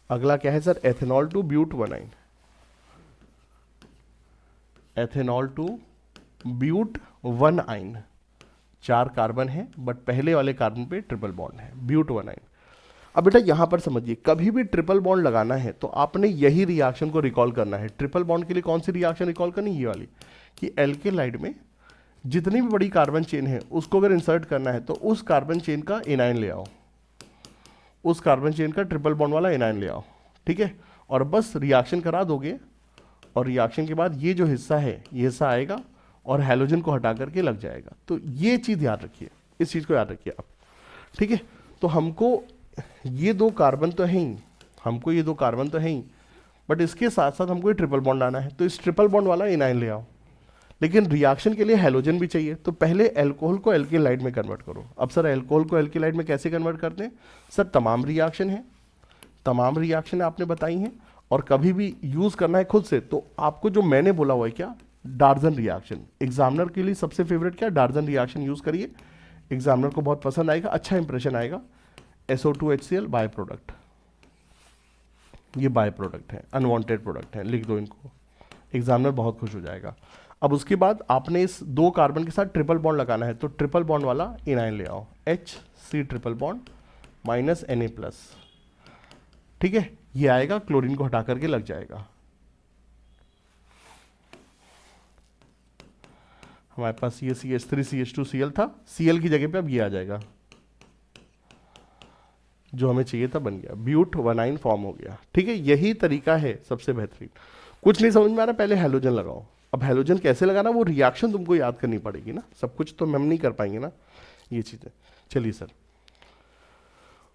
अगला क्या है sir, ethanol to but one yne. Ethanol to but one yne. 4 carbon है, बट पहले वाले कार्बन पे ट्रिपल बॉन्ड है, ब्यूट वनाइन। अब बेटा यहां पर समझिए, कभी भी ट्रिपल बॉन्ड लगाना है तो आपने यही रिएक्शन को रिकॉल करना है। ट्रिपल बॉन्ड के लिए कौन सी रिएक्शन रिकॉल करनी, ये वाली, कि एल्केलाइड में जितनी भी बड़ी कार्बन चेन है उसको अगर इंसर्ट करना है तो उस कार्बन चेन का एनाइन ले आओ, उस कार्बन चेन का ट्रिपल बॉन्ड वाला एनाइन ले आओ, ठीक है। और बस रिएक्शन करा दोगे, और रिएक्शन के बाद ये जो हिस्सा है ये हिस्सा आएगा और हैलोजन को हटा करके लग जाएगा। तो ये चीज़ याद रखिए, इस चीज़ को याद रखिए आप, ठीक है। तो हमको ये 2 कार्बन तो है ही, हमको ये 2 कार्बन तो है ही, बट इसके साथ साथ हमको ये ट्रिपल बॉन्ड आना है, तो इस ट्रिपल बॉन्ड वाला एनाइन ले आओ। लेकिन रिएक्शन के लिए हैलोजन भी चाहिए, तो पहले अल्कोहल को एल्केलाइड में कन्वर्ट करो। अब सर अल्कोहल को एल्केलाइड में कैसे कन्वर्ट करते हैं, सर तमाम रिएक्शन है, तमाम रिएक्शन आपने बताई हैं, और कभी भी यूज करना है खुद से तो आपको जो मैंने बोला हुआ है क्या, डार्जन रिएक्शन। एग्जामिनर के लिए सबसे फेवरेट क्या, डार्जन रिएक्शन यूज करिए, एग्जामिनर को बहुत पसंद आएगा, अच्छा इंप्रेशन आएगा। SO2HCl बाय प्रोडक्ट, ये बाय प्रोडक्ट है, अनवांटेड प्रोडक्ट है, लिख दो इनको, एग्जामिनर बहुत खुश हो जाएगा। अब उसके बाद आपने इस 2 कार्बन के साथ ट्रिपल बॉन्ड लगाना है, तो ट्रिपल बॉन्ड वाला एनाइन ले आओ, HC triple bond minus Na+, ठीक है। ये आएगा, क्लोरीन को हटा करके लग जाएगा। हमारे पास ये CH3CH2Cl था, Cl की जगह पे अब ये आ जाएगा, जो हमें चाहिए था बन गया, ब्यूट वनाइन फॉर्म हो गया, ठीक है। यही तरीका है सबसे बेहतरीन। कुछ नहीं समझ में आ रहा, पहले हैलोजन लगाओ। अब हैलोजन कैसे लगाना, वो रिएक्शन तुमको याद करनी पड़ेगी ना, सब कुछ तो हम नहीं कर पाएंगे ना ये चीजें। चलिए sir,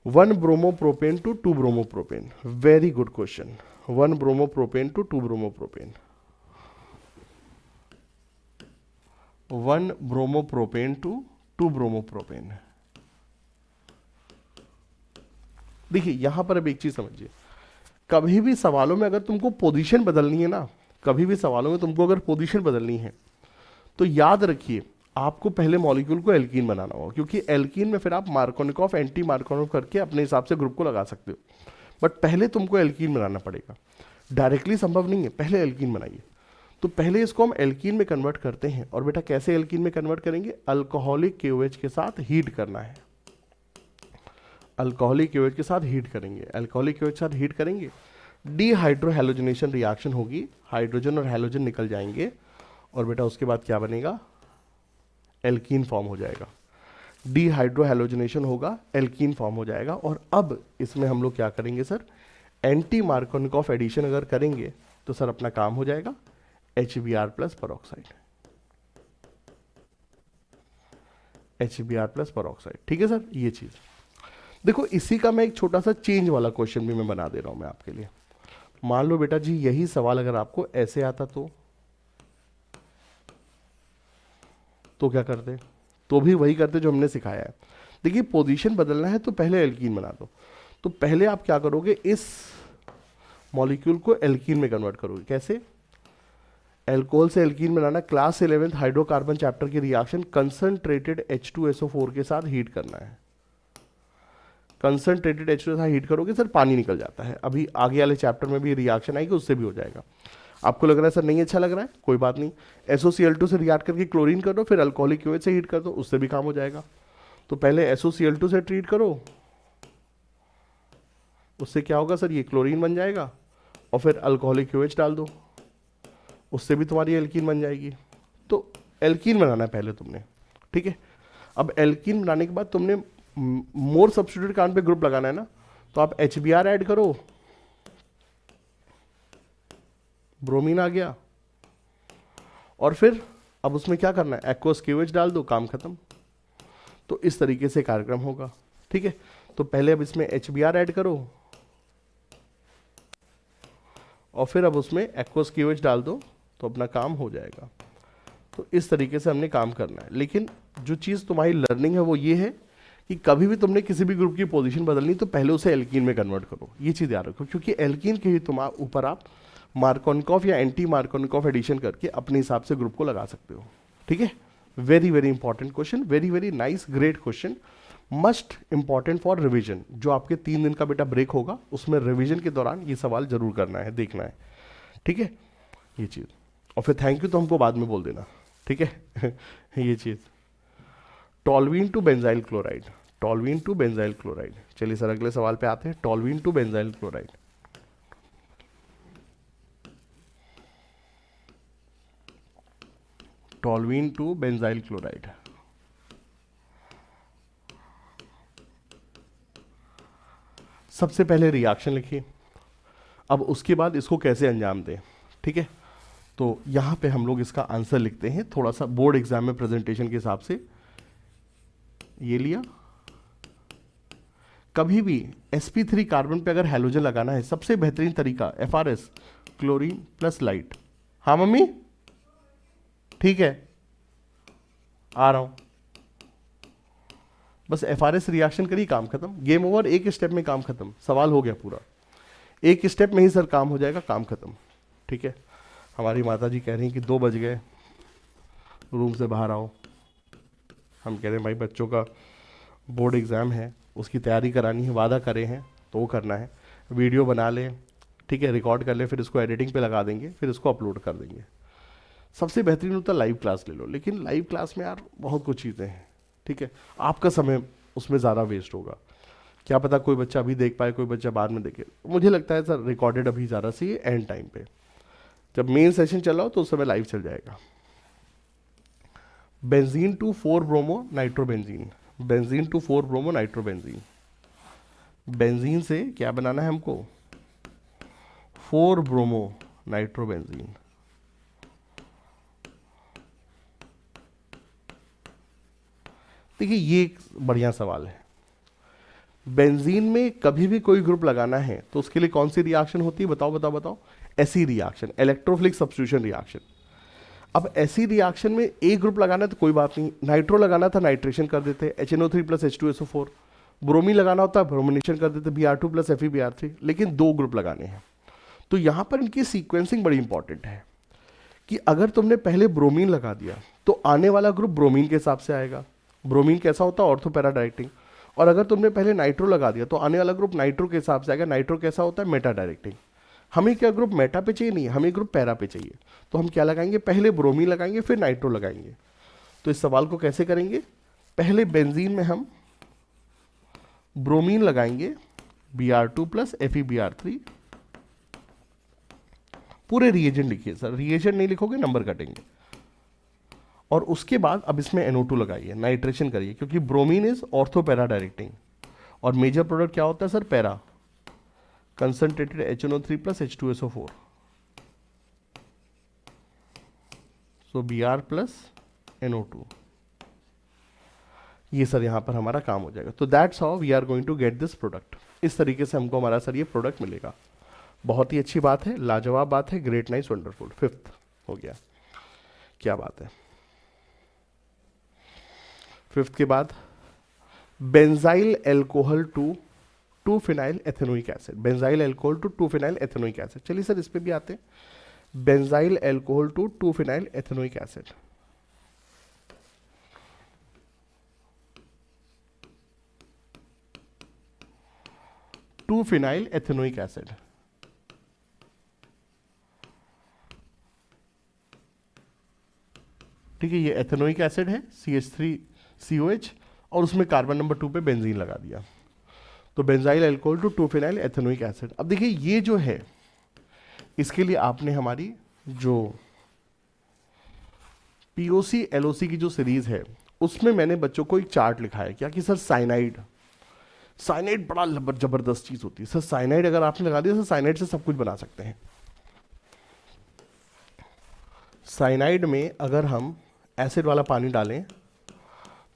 1 bromopropane to 2 bromopropane, very good question. 1 bromopropane to 2 bromopropane, 1 bromopropane to 2 bromopropane. देखिए यहां पर अब एक चीज समझिए, कभी भी सवालों में अगर तुमको पोजीशन बदलनी है ना, कभी भी सवालों में तुमको अगर पोजीशन बदलनी है तो याद रखिए आपको पहले मॉलिक्यूल को एल्कीन बनाना होगा, क्योंकि एल्कीन में फिर आप मार्कोनिकॉफ एंटी मार्कोनिकॉफ करके अपने हिसाब से ग्रुप को लगा सकते हो, बट पहले तुमको एल्कीन बनाना पड़ेगा। डायरेक्टली संभव नहीं है, पहले एल्कीन बनाइए। तो पहले इसको हम एल्कीन में कन्वर्ट करते हैं, और बेटा कैसे एल्कीन में कन्वर्ट करेंगे, अल्कोहलिक KOH के साथ हीट करना है, अल्कोहलिक KOH के साथ हीट करेंगे, अल्कोहलिक KOH के साथ हीट करेंगे, डीहाइड्रोहैलोजनेशन रिएक्शन होगी, हाइड्रोजन और हैलोजन निकल जाएंगे, और बेटा उसके बाद क्या बनेगा, एल्कीन फॉर्म हो जाएगा। डीहाइड्रोहैलोजनेशन होगा, एल्कीन फॉर्म हो जाएगा। और अब इसमें हम लोग क्या करेंगे सर, एंटी मार्कोनिकॉफ एडिशन अगर करेंगे तो सर अपना काम हो जाएगा, HBr plus peroxide, HBr plus peroxide, ठीक है सर। ये चीज देखो, इसी का मैं एक छोटा सा चेंज वाला क्वेश्चन भी मैं बना दे रहा हूं मैं आपके लिए। मान लो बेटा जी यही सवाल अगर आपको ऐसे आता तो क्या करते, तो भी वही करते जो हमने सिखाया है। देखिए पोजीशन बदलना है तो पहले एल्कीन बना दो, तो पहले आप क्या करोगे, इस मॉलिक्यूल को एल्कीन में कन्वर्ट करोगे। कैसे, एल्कोहल से एल्कीन बनाना, क्लास 11 हाइड्रोकार्बन चैप्टर की रिएक्शन, कंसंट्रेटेड H2SO4 के साथ हीट करना है। कंसंट्रेटेड H2 के साथ हीट करोगे सर पानी निकल जाता है, अभी आगे वाले चैप्टर में भी रिएक्शन आएगी उससे भी हो जाएगा। आपको लग रहा है सर नहीं अच्छा लग रहा है, कोई बात नहीं, SOCl2 से रिएक्ट करके क्लोरीन कर दो, फिर अल्कोहलिक KOH से हीट कर दो, उससे भी काम हो जाएगा। तो पहले SOCl2 से ट्रीट करो, उससे क्या होगा सर, ये क्लोरीन बन जाएगा, और फिर अल्कोहलिक KOH डाल दो, उससे भी तुम्हारी एल्कीन बन जाएगी। तो एल्कीन बनाना है पहले तुमने, ठीक है। अब एल्कीन बनाने के बाद तुमने मोर सब्स्टिट्यूट कार्बन पे ग्रुप लगाना है ना, तो आप HBr ऐड करो, ब्रोमीन आ गया, और फिर अब उसमें क्या करना है, एक्वस KOH डाल दो, काम खत्म। तो इस तरीके से कार्यक्रम होगा, ठीक है। तो पहले अब इसमें HBr ऐड करो, और फिर अब उसमें एक्वस KOH डाल दो, तो अपना काम हो जाएगा। तो इस तरीके से हमने काम करना है। लेकिन जो चीज़ तुम्हारी लर्निंग है वो ये है कि कभी भी तुमने किसी भी ग्रुप की पोजीशन बदलनी तो पहले उसे एल्कीन में कन्वर्ट करो, ये चीज़ याद रखो, क्योंकि एल्कीन के ही तुम्हारे ऊपर आप मार्कोनिकॉफ या एंटी मार्कोनिकॉफ एडिशन करके अपने हिसाब से ग्रुप को लगा सकते हो। ठीक है, very very important question, very very nice great question, must important for revision. जो आपके 3 दिन का बेटा ब्रेक होगा उसमें रिवीजन के दौरान ये सवाल जरूर करना है, देखना है। ठीक है, ये चीज़। और फिर थैंक यू तो हमको बाद में बोल देना, ठीक है। ये चीज़। Toluene to benzyl chloride, toluene to benzyl chloride. चलिए सर अगले सवाल पे आते हैं। Toluene to benzyl chloride, toluene to benzyl chloride. सबसे पहले रिएक्शन लिखिए, अब उसके बाद इसको कैसे अंजाम दें। ठीक है, तो यहां पे हम लोग इसका आंसर लिखते हैं, थोड़ा सा बोर्ड एग्जाम में प्रेजेंटेशन के हिसाब से ये लिया। कभी भी sp3 कार्बन पे अगर हैलोजन लगाना है सबसे बेहतरीन तरीका FRS, क्लोरीन प्लस लाइट। हाँ मम्मी, ठीक है आ रहा हूं। बस FRS रिएक्शन करिए, काम खत्म, गेम ओवर, एक स्टेप में काम खत्म, सवाल हो गया पूरा, एक स्टेप में ही सर काम हो जाएगा, काम खत्म। ठीक है, हमारी माता जी कह रही हैं कि 2 बज गए, रूम से बाहर आओ। हम कह रहे हैं भाई बच्चों का बोर्ड एग्ज़ाम है, उसकी तैयारी करानी है, वादा करे हैं तो वो करना है। वीडियो बना लें, ठीक है, रिकॉर्ड कर लें, फिर इसको एडिटिंग पे लगा देंगे, फिर इसको अपलोड कर देंगे। सबसे बेहतरीन होता है लाइव क्लास ले लो, लेकिन लाइव क्लास में यार बहुत कुछ चीज़ें हैं। ठीक है, आपका समय उसमें ज़्यादा वेस्ट होगा, क्या पता कोई बच्चा अभी देख पाए, कोई बच्चा बाद में देखे। मुझे लगता है सर रिकॉर्डेड अभी ज़्यादा सही है, एंड टाइम पे जब मेन सेशन चल रहा हो तो उस समय लाइव चल जाएगा। Benzene to 4 bromo nitrobenzene, benzene to 4 bromo nitrobenzene. Benzene से क्या बनाना है हमको, 4 ब्रोमो नाइट्रोबेंजीन। देखिए ये एक बढ़िया सवाल है। बेंजीन में कभी भी कोई ग्रुप लगाना है तो उसके लिए कौन सी रिएक्शन होती है, बताओ बताओ बताओ। ऐसी रिएक्शन, इलेक्ट्रोफिलिक सब्स्टिट्यूशन रिएक्शन। अब ऐसी रिएक्शन में एक ग्रुप लगाना है तो कोई बात नहीं, नाइट्रो लगाना था नाइट्रेशन कर देते HNO3 प्लस H2SO4, ब्रोमीन लगाना होता है ब्रोमिनेशन कर देते Br2 प्लस FeBr3, लेकिन 2 ग्रुप लगाने हैं। तो यहाँ पर इनकी सीक्वेंसिंग बड़ी इंपॉर्टेंट है कि अगर तुमने पहले ब्रोमीन लगा दिया तो आने वाला ग्रुप ब्रोमीन के हिसाब से आएगा। ब्रोमीन कैसा होता है, ऑर्थो पैरा डायरेक्टिंग। और अगर तुमने पहले नाइट्रो लगा दिया तो आने वाला ग्रुप नाइट्रो के हिसाब से आएगा। नाइट्रो कैसा होता है, मेटा डायरेक्टिंग। हमें क्या ग्रुप मेटा पे चाहिए, नहीं, हमें ग्रुप पैरा पे चाहिए। तो हम क्या लगाएंगे, पहले ब्रोमीन लगाएंगे फिर नाइट्रो लगाएंगे। तो इस सवाल को कैसे करेंगे, पहले बेंजीन में हम ब्रोमीन लगाएंगे Br2 प्लस FeBr3। पूरे रिएजेंट लिखिए सर, रिएजेंट नहीं लिखोगे नंबर कटेंगे। और उसके बाद अब इसमें NO2 लगाइए, नाइट्रेशन करिए, क्योंकि bromine is ortho para directing और मेजर प्रोडक्ट क्या होता है sir, para, concentrated HNO3 plus H2SO4, सो Br प्लस NO2। ये सर यहाँ पर हमारा काम हो जाएगा। तो that's how we are going to get this product. इस तरीके से हमको हमारा सर ये प्रोडक्ट मिलेगा। बहुत ही अच्छी बात है, लाजवाब बात है, ग्रेट, नाइस, वंडरफुल। 5th हो गया, क्या बात है। 5th के बाद benzyl alcohol to two phenyl ethanoic acid, benzyl alcohol to two phenyl ethanoic acid. चलिए सर इस पे भी आते हैं। Benzyl alcohol to two phenyl ethanoic acid, two phenyl ethanoic acid. ठीक है, ये एथेनोइक एसिड है CH3COH और उसमें कार्बन नंबर 2 पे बेंजीन लगा दिया, तो benzyl alcohol to two phenyl ethanoic acid. अब देखिए ये जो है इसके लिए आपने हमारी जो POC LOC की जो सीरीज है उसमें मैंने बच्चों को एक चार्ट लिखा है, क्या कि सर साइनाइड, साइनाइड बड़ा जबरदस्त चीज होती है सर। साइनाइड अगर आपने लगा दिया सर, साइनाइड से सब कुछ बना सकते हैं। साइनाइड में अगर हम एसिड वाला पानी डालें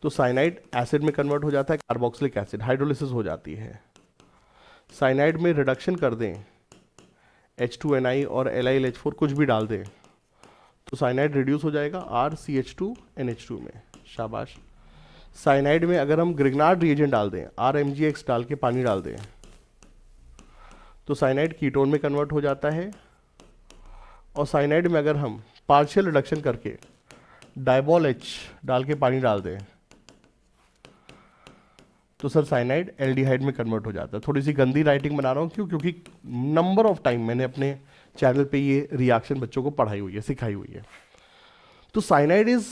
तो साइनाइड एसिड में कन्वर्ट हो जाता है, कार्बोक्सिलिक एसिड, हाइड्रोलिसिस हो जाती है। साइनाइड में रिडक्शन कर दें, H2Ni और LiLH4 कुछ भी डाल दें तो साइनाइड रिड्यूस हो जाएगा RCH2NH2 में, शाबाश। साइनाइड में अगर हम ग्रिग्नार्ड रिएजेंट डाल दें, RMgX डाल के पानी डाल दें, तो साइनाइड कीटोन में कन्वर्ट हो जाता है। और साइनाइड में अगर हम पार्शियल रिडक्शन करके डाइबॉल H डाल के पानी डाल दें, तो सर साइनाइड एल्डिहाइड में कन्वर्ट हो जाता है। थोड़ी सी गंदी राइटिंग बना रहा हूँ, क्यों? क्योंकि नंबर ऑफ टाइम मैंने अपने चैनल पे ये रिएक्शन बच्चों को पढ़ाई हुई है, सिखाई हुई है। तो साइनाइड इज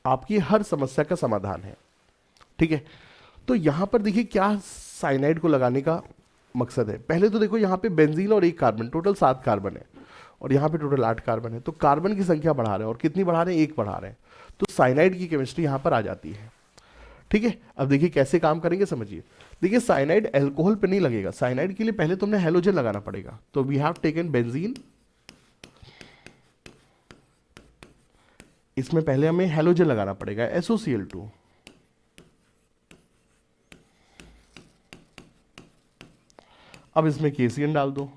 आपकी हर समस्या का समाधान है, ठीक है। तो यहां पर देखिए क्या साइनाइड को लगाने का मकसद है। पहले तो देखो यहाँ पे बेंजीन और एक कार्बन, टोटल 7 कार्बन है, और यहाँ पे टोटल 8 कार्बन है। तो कार्बन की संख्या बढ़ा रहे हैं, और कितनी बढ़ा रहे हैं? 1 बढ़ा रहे हैं। तो साइनाइड की केमिस्ट्री यहाँ पर आ जाती है, ठीक है। अब देखिए कैसे काम करेंगे, समझिए। देखिए साइनाइड अल्कोहल पे नहीं लगेगा, साइनाइड के लिए पहले तुमने हैलोजन लगाना पड़ेगा। तो वी हैव टेकन बेंजीन, इसमें पहले हमें हैलोजन लगाना पड़ेगा, SOCl2। अब इसमें KCN डाल दो,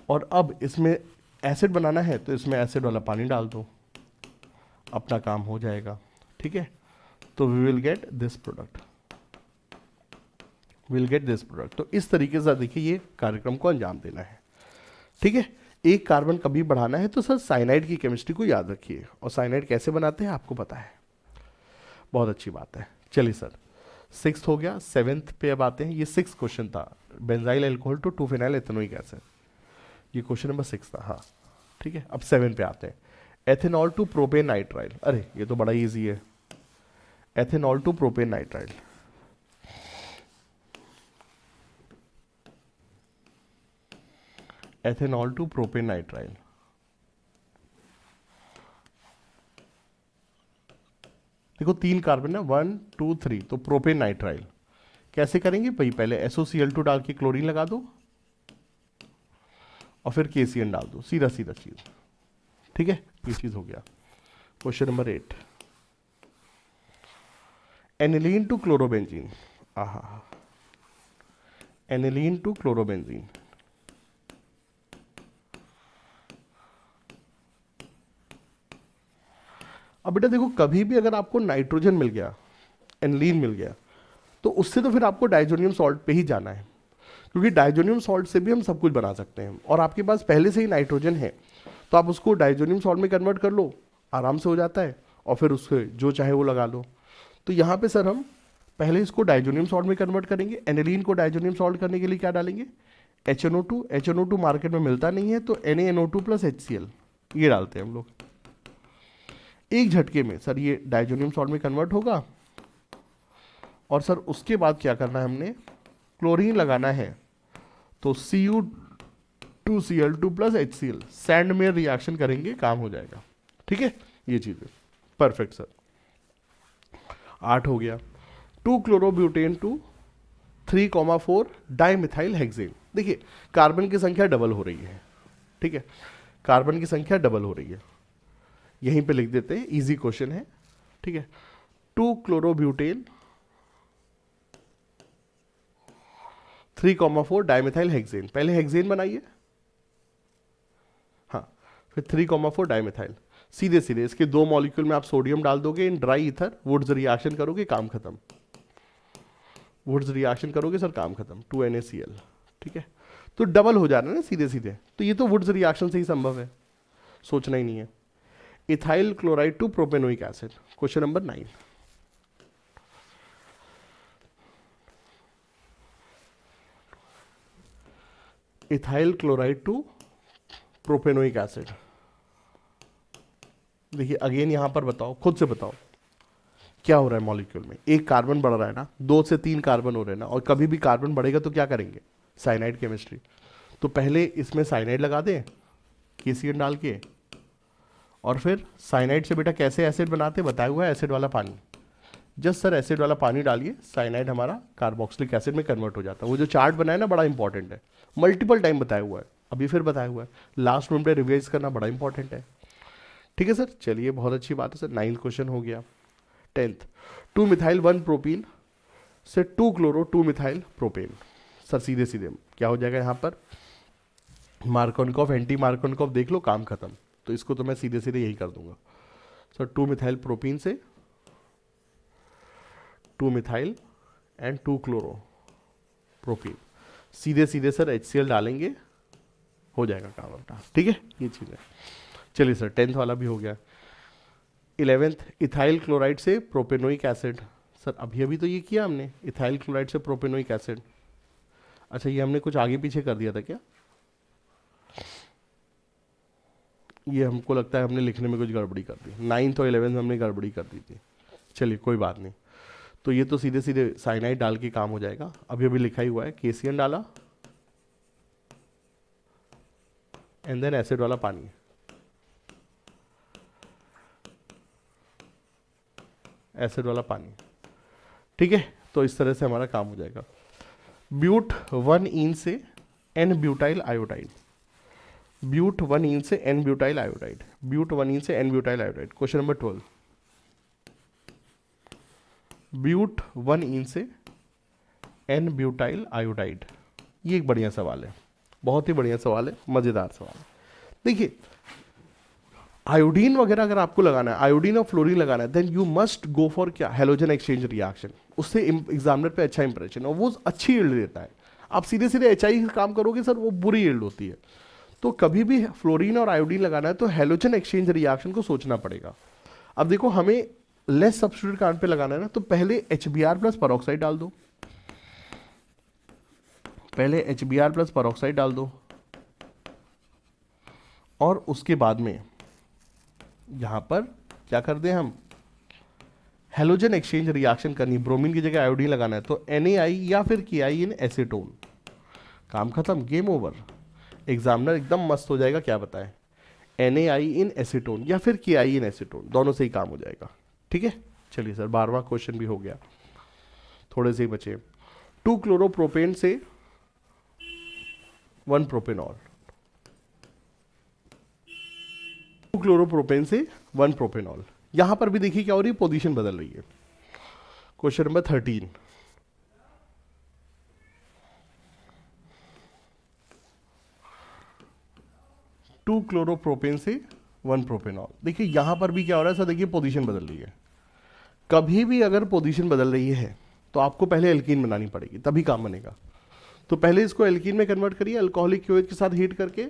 और अब इसमें एसिड बनाना है तो इसमें एसिड वाला पानी डाल दो, अपना काम हो जाएगा, ठीक है। तो we will get this product, will get this product. तो इस तरीके से देखिए ये कार्यक्रम को अंजाम देना है, ठीक है। एक कार्बन कभी बढ़ाना है तो सर साइनाइड की केमिस्ट्री को याद रखिए, और साइनाइड कैसे बनाते हैं आपको पता है, बहुत अच्छी बात है। चलिए सर, 6th हो गया, 7th पे अब आते हैं। ये 6 क्वेश्चन था, benzyl alcohol to two phenyl ethanoic acid, ये क्वेश्चन नंबर 6 था, हाँ ठीक है। अब 7 पे आते हैं, एथेनॉल टू प्रोपेन नाइट्राइल। अरे ये तो बड़ा इजी है, ethanol to propane nitrile. Ethanol to propane nitrile, देखो 3 कार्बन है, 1 2 3, तो प्रोपेन नाइट्राइल कैसे करेंगे भाई? पहले SOCl2 डाल के क्लोरीन लगा दो, और फिर KCN डाल दो, सीधा सीधा चीज, ठीक है। ये चीज हो गया। Question number 8, aniline to chlorobenzene. आहा, एनिलीन टू क्लोरोबेंजीन। अब बेटा देखो, कभी भी अगर आपको नाइट्रोजन मिल गया, एनिलीन मिल गया, तो उससे तो फिर आपको डाइजोनियम सॉल्ट पे ही जाना है, क्योंकि डाइजोनियम सॉल्ट से भी हम सब कुछ बना सकते हैं। और आपके पास पहले से ही नाइट्रोजन है, तो आप उसको डाइजोनियम सॉल्ट में कन्वर्ट कर लो, आराम से हो जाता है, और फिर उसके जो चाहे वो लगा लो। तो यहाँ पे सर हम पहले इसको डाइजोनियम सॉल्ट में कन्वर्ट करेंगे। एनिलीन को डाइजोनियम सॉल्ट करने के लिए क्या डालेंगे? HNO2। HNO2 मार्केट में मिलता नहीं है, तो NaNO2 प्लस HCl ये डालते हैं हम लोग। एक झटके में सर ये डाइजोनियम सॉल्ट में कन्वर्ट होगा, और सर उसके बाद क्या करना है, हमने क्लोरीन लगाना है, तो Cu2Cl2 प्लस HCl सैंड में रिएक्शन करेंगे, काम हो जाएगा, ठीक है। ये चीज़ है, परफेक्ट सर। 8 हो गया, 2 क्लोरोब्यूटेन टू 3,4 डाइमिथाइल हेक्सेन। देखिए कार्बन की संख्या डबल हो रही है, ठीक है, कार्बन की संख्या डबल हो रही है, यहीं पे लिख देते हैं, इजी क्वेश्चन है, ठीक है। 2 क्लोरोब्यूटेन 3,4 डाइमिथाइल हेक्सेन। पहले हेक्सेन बनाइए, हाँ, फिर 3,4 डाइमिथाइल। सीधे सीधे इसके 2 मॉलिक्यूल में आप सोडियम डाल दोगे, in dry ether, Wurtz reaction करोगे, काम खत्म। वुड्स रिएक्शन करोगे सर, काम खत्म, 2NaCl, ठीक है। तो डबल हो जा रहा है ना सीधे सीधे, तो ये तो वुड्स रिएक्शन से ही संभव है, सोचना ही नहीं है। Ethyl chloride to propanoic acid, question number 9। Ethyl chloride to propanoic acid. देखिए अगेन यहां पर बताओ, खुद से बताओ क्या हो रहा है मॉलिक्यूल में। एक कार्बन बढ़ रहा है ना, 2 से 3 कार्बन हो रहे हैं ना, और कभी भी कार्बन बढ़ेगा तो क्या करेंगे? Cyanide chemistry. तो पहले इसमें साइनाइड लगा दें KCN डाल के, और फिर साइनाइड से बेटा कैसे एसिड बनाते बताया हुआ है, एसिड वाला पानी। जस्ट सर एसिड वाला पानी डालिए, साइनाइड हमारा कार्बोक्सिलिक एसिड में कन्वर्ट हो जाता है। वो जो चार्ट बनाया ना, बड़ा इंपॉर्टेंट है, मल्टीपल टाइम बताया हुआ है, अभी फिर बताया हुआ है, लास्ट मिनट में रिवाइज करना बड़ा इंपॉर्टेंट है, ठीक है सर। चलिए बहुत अच्छी बात है सर, 9th क्वेश्चन हो गया। 10th, 2 मिथाइल 1 प्रोपीन से 2 क्लोरो 2 मिथाइल प्रोपेन। सर सीधे सीधे क्या हो जाएगा यहाँ पर, मार्कोनिकॉफ एंटी मार्कोनिकॉफ देख लो, काम खत्म। तो इसको तो मैं सीधे सीधे यही कर दूंगा सर, 2 मिथाइल प्रोपीन से 2 मिथाइल एंड 2 क्लोरो प्रोपीन, सीधे सीधे सर HCl डालेंगे, हो जाएगा काम अपना। ठीक है, ये चीज़ है। चलिए सर 10th वाला भी हो गया। 11th इथाइल क्लोराइड से प्रोपेनोइक एसिड। सर अभी अभी तो ये किया हमने, इथाइल क्लोराइड से प्रोपेनोइक एसिड। अच्छा ये हमने कुछ आगे पीछे कर दिया था क्या? ये हमको लगता है हमने लिखने में कुछ गड़बड़ी कर दी, 9th और 11th में हमने गड़बड़ी कर दी थी। चलिए कोई बात नहीं, तो ये तो सीधे सीधे साइनाइड डाल के काम हो जाएगा। अभी अभी लिखा ही हुआ है, KCN डाला एंड देन एसिड वाला पानी, एसिड वाला पानी। ठीक है, तो इस तरह से हमारा काम हो जाएगा। ब्यूट 1 इन से N butyl iodide, but 1 ene से N butyl iodide, but 1 ene से N butyl iodide. Question number 12, but 1 ene से N ब्यूटाइल आयोडाइड। ये एक बढ़िया सवाल है, बहुत ही बढ़िया सवाल है, मजेदार सवाल है। देखिए आयोडीन वगैरह अगर आपको लगाना है, आयोडीन और फ्लोरीन लगाना है, then you must go for क्या, हेलोजन एक्सचेंज रिएक्शन। उससे एग्जामिनर पे अच्छा इंप्रेशन और वो अच्छी यील्ड देता है। आप सीधे सीधे HI काम करोगे सर, वो बुरी यील्ड होती है। तो कभी भी फ्लोरीन और आयोडीन लगाना है तो हेलोजन एक्सचेंज रिएक्शन को सोचना पड़ेगा। अब देखो हमें लेस सब्स्टिट्यूट कार्बन पे लगाना है ना, तो पहले HBr प्लस परऑक्साइड डाल दो, पहले HBr प्लस परऑक्साइड डाल दो, और उसके बाद में यहां पर क्या कर दें हम, हेलोजन एक्सचेंज रिएक्शन करनी, ब्रोमीन की जगह आयोडीन लगाना है, तो NaI या फिर KI इन एसीटोन, काम खत्म, गेम ओवर। एग्जामिनर एकदम मस्त हो जाएगा, क्या बताएं, NaI इन एसीटोन या फिर KI इन एसीटोन, दोनों से ही काम हो जाएगा। ठीक है, चलिए सर 12वां क्वेश्चन भी हो गया, थोड़े से ही बचे। 2 क्लोरोप्रोपेन से 1 प्रोपेनॉल, 2 क्लोरोप्रोपेन से 1 प्रोपेनॉल। यहां पर भी देखिए क्या हो रही है, पोजीशन बदल रही है। क्वेश्चन नंबर 13, टू क्लोरोप्रोपेन से 1 प्रोपेनॉल। देखिए यहां पर भी क्या हो रहा है सर, देखिए पोजीशन बदल रही है। कभी भी अगर पोजीशन बदल रही है तो आपको पहले एल्कीन बनानी पड़ेगी, तभी काम बनेगा। तो पहले इसको एल्कीन में कन्वर्ट करिए, अल्कोहलिक क्यूएच के साथ हीट करके,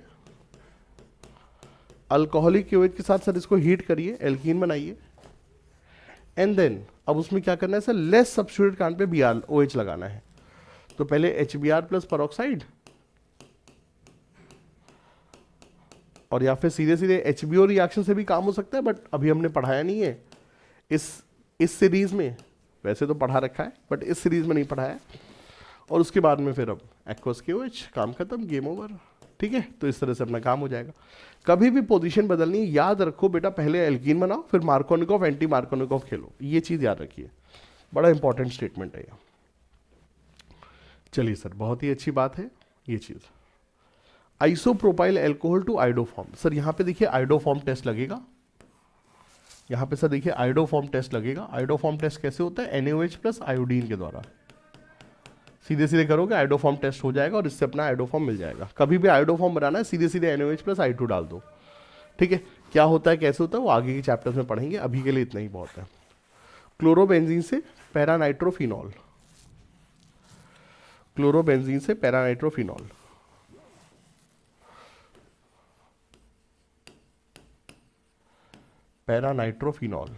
अल्कोहलिक क्यूएच के साथ सर इसको हीट करिए, एल्कीन बनाइए, एंड देन अब उसमें क्या करना है सर, लेस सब्स्टिट्यूट कार्बन पे BrOH लगाना है। तो पहले HBr प्लस परऑक्साइड, और या फिर सीधे सीधे HBO रिएक्शन से भी काम हो सकता है, बट अभी हमने पढ़ाया नहीं है इस सीरीज में, वैसे तो पढ़ा रखा है बट इस सीरीज में नहीं पढ़ाया है। और उसके बाद में फिर अब एक्वस KOH, काम खत्म, गेम ओवर। ठीक है, तो इस तरह से अपना काम हो जाएगा। कभी भी पोजीशन बदलनी, याद रखो बेटा, पहले एल्कीन बनाओ फिर मार्कोनिकॉफ एंटी मार्कोनिकॉफ खेलो, ये चीज याद रखिए, बड़ा इंपॉर्टेंट स्टेटमेंट है ये। चलिए सर बहुत ही अच्छी बात है ये चीज। Isopropyl alcohol to iodoform, sir यहाँ पे देखिए आइडोफॉर्म टेस्ट लगेगा, यहाँ पे सर देखिए आइडोफॉर्म टेस्ट लगेगा। आइडोफॉर्म टेस्ट कैसे होता है, NaOH प्लस आयोडीन के द्वारा, सीधे सीधे करोगे आइडोफॉर्म टेस्ट हो जाएगा और इससे अपना आइडोफॉर्म मिल जाएगा। कभी भी आइडोफॉर्म बनाना है सीधे सीधे NaOH प्लस I2 डाल दो। ठीक है, क्या होता है कैसे होता है वो आगे के चैप्टर्स में पढ़ेंगे, अभी के लिए इतना ही बहुत है। क्लोरोबेंजीन से पैरानाइट्रोफिनॉल, क्लोरोबेंजीन से पैरानाइट्रोफिनॉल, पैरानाइट्रोफिनॉल।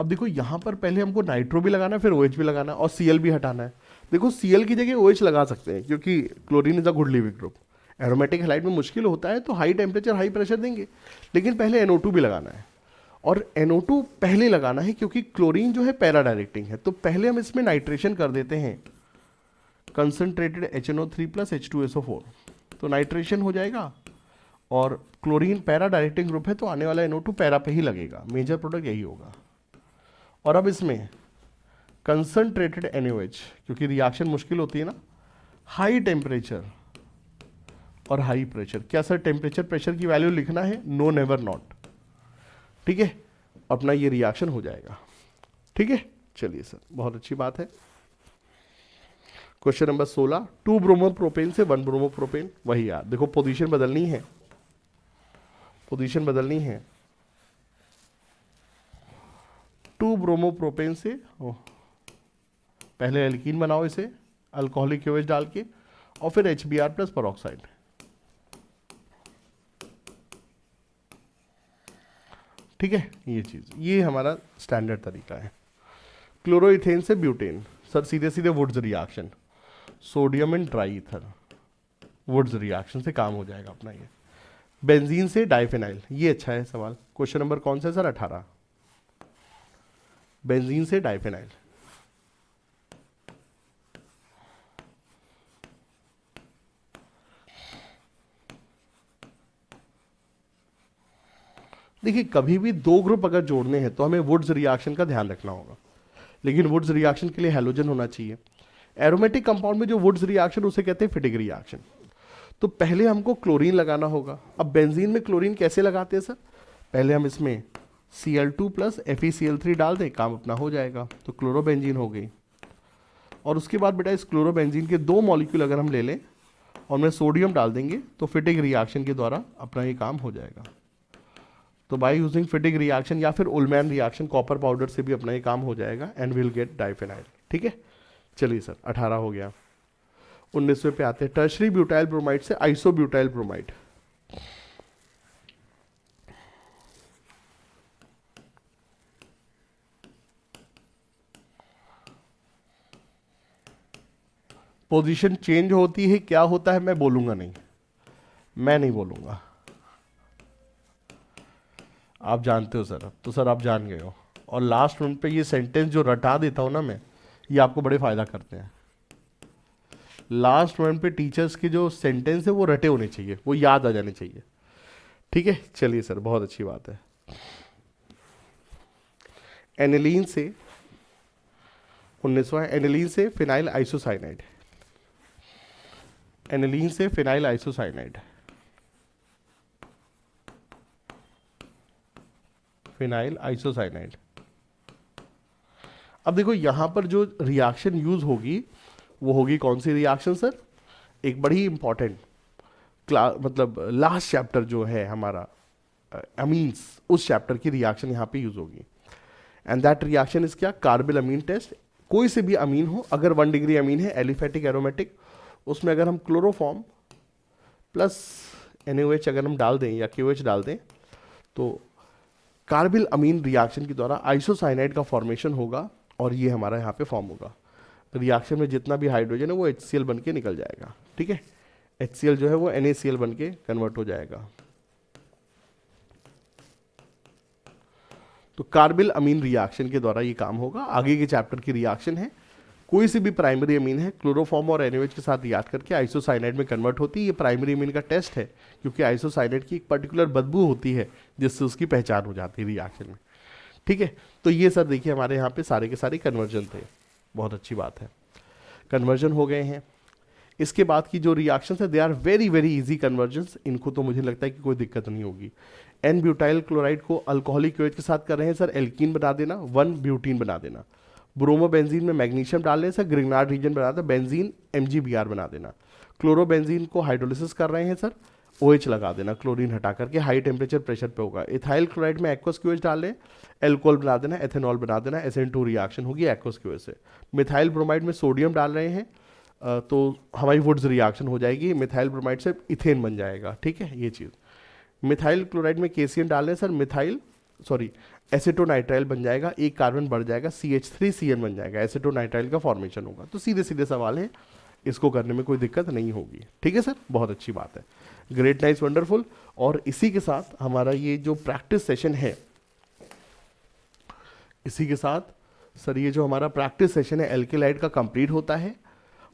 अब देखो यहां पर पहले हमको नाइट्रो भी लगाना है, फिर OH भी लगाना है और Cl भी हटाना है। देखो Cl की जगह OH लगा सकते हैं क्योंकि chlorine is a good leaving group. Aromatic halide में मुश्किल होता है तो हाई टेम्परेचर हाई प्रेशर देंगे, लेकिन पहले NO2 भी लगाना है। और NO2 पहले लगाना है क्योंकि क्लोरीन जो है पैरा डायरेक्टिंग है, तो पहले हम इसमें नाइट्रेशन कर देते हैं, कंसंट्रेटेड HNO3 प्लस H2SO4, तो नाइट्रेशन हो जाएगा। और क्लोरीन पैरा डायरेक्टिंग ग्रुप है तो आने वाला NO2 पैरा पे ही लगेगा, मेजर प्रोडक्ट यही होगा। और अब इसमें कंसंट्रेटेड NaOH, क्योंकि रिएक्शन मुश्किल होती है ना, हाई टेम्परेचर और हाई प्रेशर। क्या सर टेम्परेचर प्रेशर की वैल्यू लिखना है, नो नेवर नॉट। ठीक है, अपना ये रिएक्शन हो जाएगा। ठीक है, चलिए सर बहुत अच्छी बात है। क्वेश्चन नंबर 16, 2 ब्रोमोप्रोपेन से 1 ब्रोमोप्रोपेन, वही यार देखो पोजीशन बदलनी है, पोजीशन बदलनी है। 2 ब्रोमोप्रोपेन से पहले एल्कीन बनाओ इसे अल्कोहलिक OH डाल के, और फिर HBr प्लस परऑक्साइड। ठीक है, ये चीज, ये हमारा स्टैंडर्ड तरीका है। क्लोरोइथेन से ब्यूटेन, सर सीधे सीधे Wurtz reaction, sodium and dry ether, Wurtz reaction से काम हो जाएगा अपना ये। बेंजीन से डाइफेनाइल, ये अच्छा है सवाल। क्वेश्चन नंबर कौन सा है सर? 18। बेंजीन से डाइफेनाइल, देखिए कभी भी दो ग्रुप अगर जोड़ने हैं तो हमें वुड्स रिएक्शन का ध्यान रखना होगा, लेकिन वुड्स रिएक्शन के लिए हैलोजन होना चाहिए। एरोमेटिक कंपाउंड में जो वुड्स रिएक्शन उसे कहते हैं फिटिक रिएक्शन। तो पहले हमको क्लोरीन लगाना होगा। अब बेंजीन में क्लोरीन कैसे लगाते हैं सर? पहले हम इसमें Cl2 प्लस FeCl3 डाल दें, काम अपना हो जाएगा, तो क्लोरोबेंजीन हो गई। और उसके बाद बेटा इस क्लोरोबेंजीन के 2 मॉलिक्यूल अगर हम ले लें और उनमें सोडियम डाल देंगे तो फिटिक रिएक्शन के द्वारा अपना ये काम हो जाएगा। तो बाय यूजिंग फिटिक रिएक्शन या फिर उलमैन रिएक्शन कॉपर पाउडर से भी अपना ये काम हो जाएगा एंड विल गेट डाइफेनाइल। ठीक है, चलिए सर 18 हो गया। 19वें पे आते हैं, टर्शरी ब्यूटाइल ब्रोमाइड से आइसोब्यूटाइल ब्रोमाइड। पोजीशन चेंज होती है, क्या होता है मैं बोलूंगा नहीं, मैं नहीं बोलूंगा, आप जानते हो सर। अब तो सर आप जान गए हो। और लास्ट मिनट पे ये सेंटेंस जो रटा देता हूं ना मैं, ये आपको बड़े फायदा करते हैं। लास्ट मिनट पे टीचर्स के जो सेंटेंस है वो रटे होने चाहिए, वो याद आ जाने चाहिए। ठीक है, चलिए सर बहुत अच्छी बात है। एनिलीन से 19वां, एनिलीन से फिनाइल आइसोसाइनाइड, एनिलीन से फिनाइल आइसोसाइनाइड, फिनाइल आइसोसाइनाइड। अब देखो यहां पर जो रिएक्शन यूज होगी वो होगी कौन सी रिएक्शन सर? एक बड़ी इंपॉर्टेंट मतलब लास्ट चैप्टर जो है हमारा अमीन्स, उस चैप्टर की रिएक्शन यहां पे यूज होगी। एंड दैट रिएक्शन इज क्या? कार्बिल अमीन टेस्ट। कोई से भी अमीन हो, अगर 1 डिग्री अमीन है एलिफेटिक एरोमेटिक, उसमें अगर हम क्लोरोफॉर्म प्लस NaOH अगर हम डाल दें या KOH डाल दें तो कार्बिल अमीन रिएक्शन के द्वारा आइसोसाइनाइड का फॉर्मेशन होगा और ये हमारा यहाँ पे फॉर्म होगा। रिएक्शन में जितना भी हाइड्रोजन है वो HCl बन के निकल जाएगा। ठीक है, HCl जो है वो NaCl बन के कन्वर्ट हो जाएगा। तो कार्बिल अमीन रिएक्शन के द्वारा ये काम होगा। आगे के चैप्टर की रिएक्शन है, कोई सी भी प्राइमरी अमीन है क्लोरोफॉर्म और NaOH के साथ रिएक्ट करके आइसोसाइनाइड में कन्वर्ट होती है। ये प्राइमरी अमीन का टेस्ट है, क्योंकि आइसोसाइनाइड की एक पर्टिकुलर बदबू होती है जिससे उसकी पहचान हो जाती है रिएक्शन में। ठीक है, तो ये सर देखिए हमारे यहाँ पे सारे के सारे कन्वर्जन थे, बहुत अच्छी बात है, कन्वर्जन हो गए हैं। इसके बाद की जो रिएक्शन है they are very very easy conversions, इनको तो मुझे लगता है कि कोई दिक्कत नहीं होगी। N ब्यूटाइल क्लोराइड को अल्कोहलिक OH के साथ कर रहे हैं सर, एल्कीन बना देना, 1 ब्यूटीन बना देना। ब्रोमोबेंजीन में मैग्नीशियम डाल रहे हैं सर, ग्रिग्नार्ड रीजन बना देना, बेंजीन MgBr बना देना। क्लोरोबेंजीन को हाइड्रोलिसिस कर रहे हैं सर, OH लगा देना, क्लोरीन हटा करके हाई टेम्परेचर प्रेशर पे होगा। इथाइल क्लोराइड में एक्वस OH डाल रहे हैं, एल्कोहल बना देना, एथेनॉल बना देना, SN2 रिएक्शन होगी एक्वस OH से। मिथाइल ब्रोमाइड में सोडियम डाल रहे हैं तो हमारी वुड्स रिएक्शन हो जाएगी, मिथाइल ब्रोमाइड से इथेन बन जाएगा। ठीक है, ये चीज़। मिथाइल क्लोराइड में KCN डाल रहे हैं सर, मिथाइल एसिटोनाइट्राइल बन जाएगा, एक कार्बन बढ़ जाएगा, CH3CN बन जाएगा, एसिटोनाइट्राइल का फॉर्मेशन होगा। तो सीधे सीधे सवाल है, इसको करने में कोई दिक्कत नहीं होगी। ठीक है सर, बहुत अच्छी बात है, ग्रेट, नाइस, वंडरफुल। और इसी के साथ हमारा ये जो प्रैक्टिस सेशन है, इसी के साथ सर ये जो हमारा प्रैक्टिस सेशन है एल्केलाइड का कंप्लीट होता है।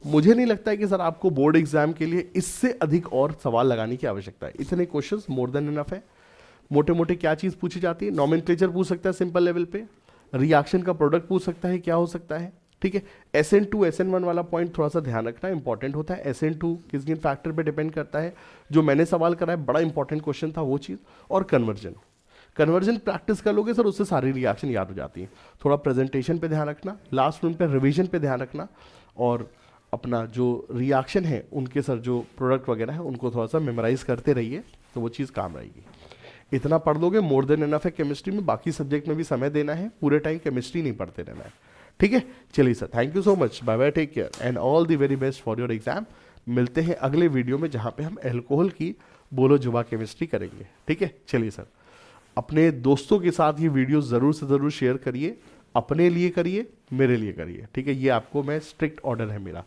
मुझे नहीं लगता है कि सर आपको बोर्ड एग्जाम के लिए इससे अधिक और सवाल लगाने की आवश्यकता है। इतने क्वेश्चंस मोर देन इनफ है। मोटे मोटे क्या चीज़ पूछी जाती है? नॉमेनक्लेचर पूछ सकता है सिंपल लेवल पे, रिएक्शन का प्रोडक्ट पूछ सकता है, क्या हो सकता है। ठीक है, SN2 SN1 वाला पॉइंट थोड़ा सा ध्यान रखना इंपॉर्टेंट होता है। SN2 किस किन फैक्टर पे डिपेंड करता है, जो मैंने सवाल करा है बड़ा इंपॉर्टेंट क्वेश्चन था वो चीज़। और कन्वर्जन प्रैक्टिस कर लोगे सर, उससे सारी रिएक्शन याद हो जाती है। थोड़ा प्रेजेंटेशन पे ध्यान रखना, लास्ट मिनट पे रिवीजन पे ध्यान रखना, और अपना जो रिएक्शन है उनके सर जो प्रोडक्ट वगैरह है उनको थोड़ा सा मेमोराइज करते रहिए, तो वो चीज़ काम रहेगी। इतना पढ़ लोगे मोर देन इनफ है केमिस्ट्री में, बाकी सब्जेक्ट में भी समय देना है, पूरे टाइम केमिस्ट्री नहीं पढ़ते रहना है। ठीक है, चलिए sir, thank you so much, bye bye, take care and all the very best for your exam. मिलते हैं अगले वीडियो में जहाँ पे हम एल्कोहल की बोलो जुबा केमिस्ट्री करेंगे। ठीक है, चलिए सर, अपने दोस्तों के साथ ये वीडियो ज़रूर से ज़रूर शेयर करिए, अपने लिए करिए, मेरे लिए करिए। ठीक है, ये आपको मैं स्ट्रिक्ट ऑर्डर है मेरा।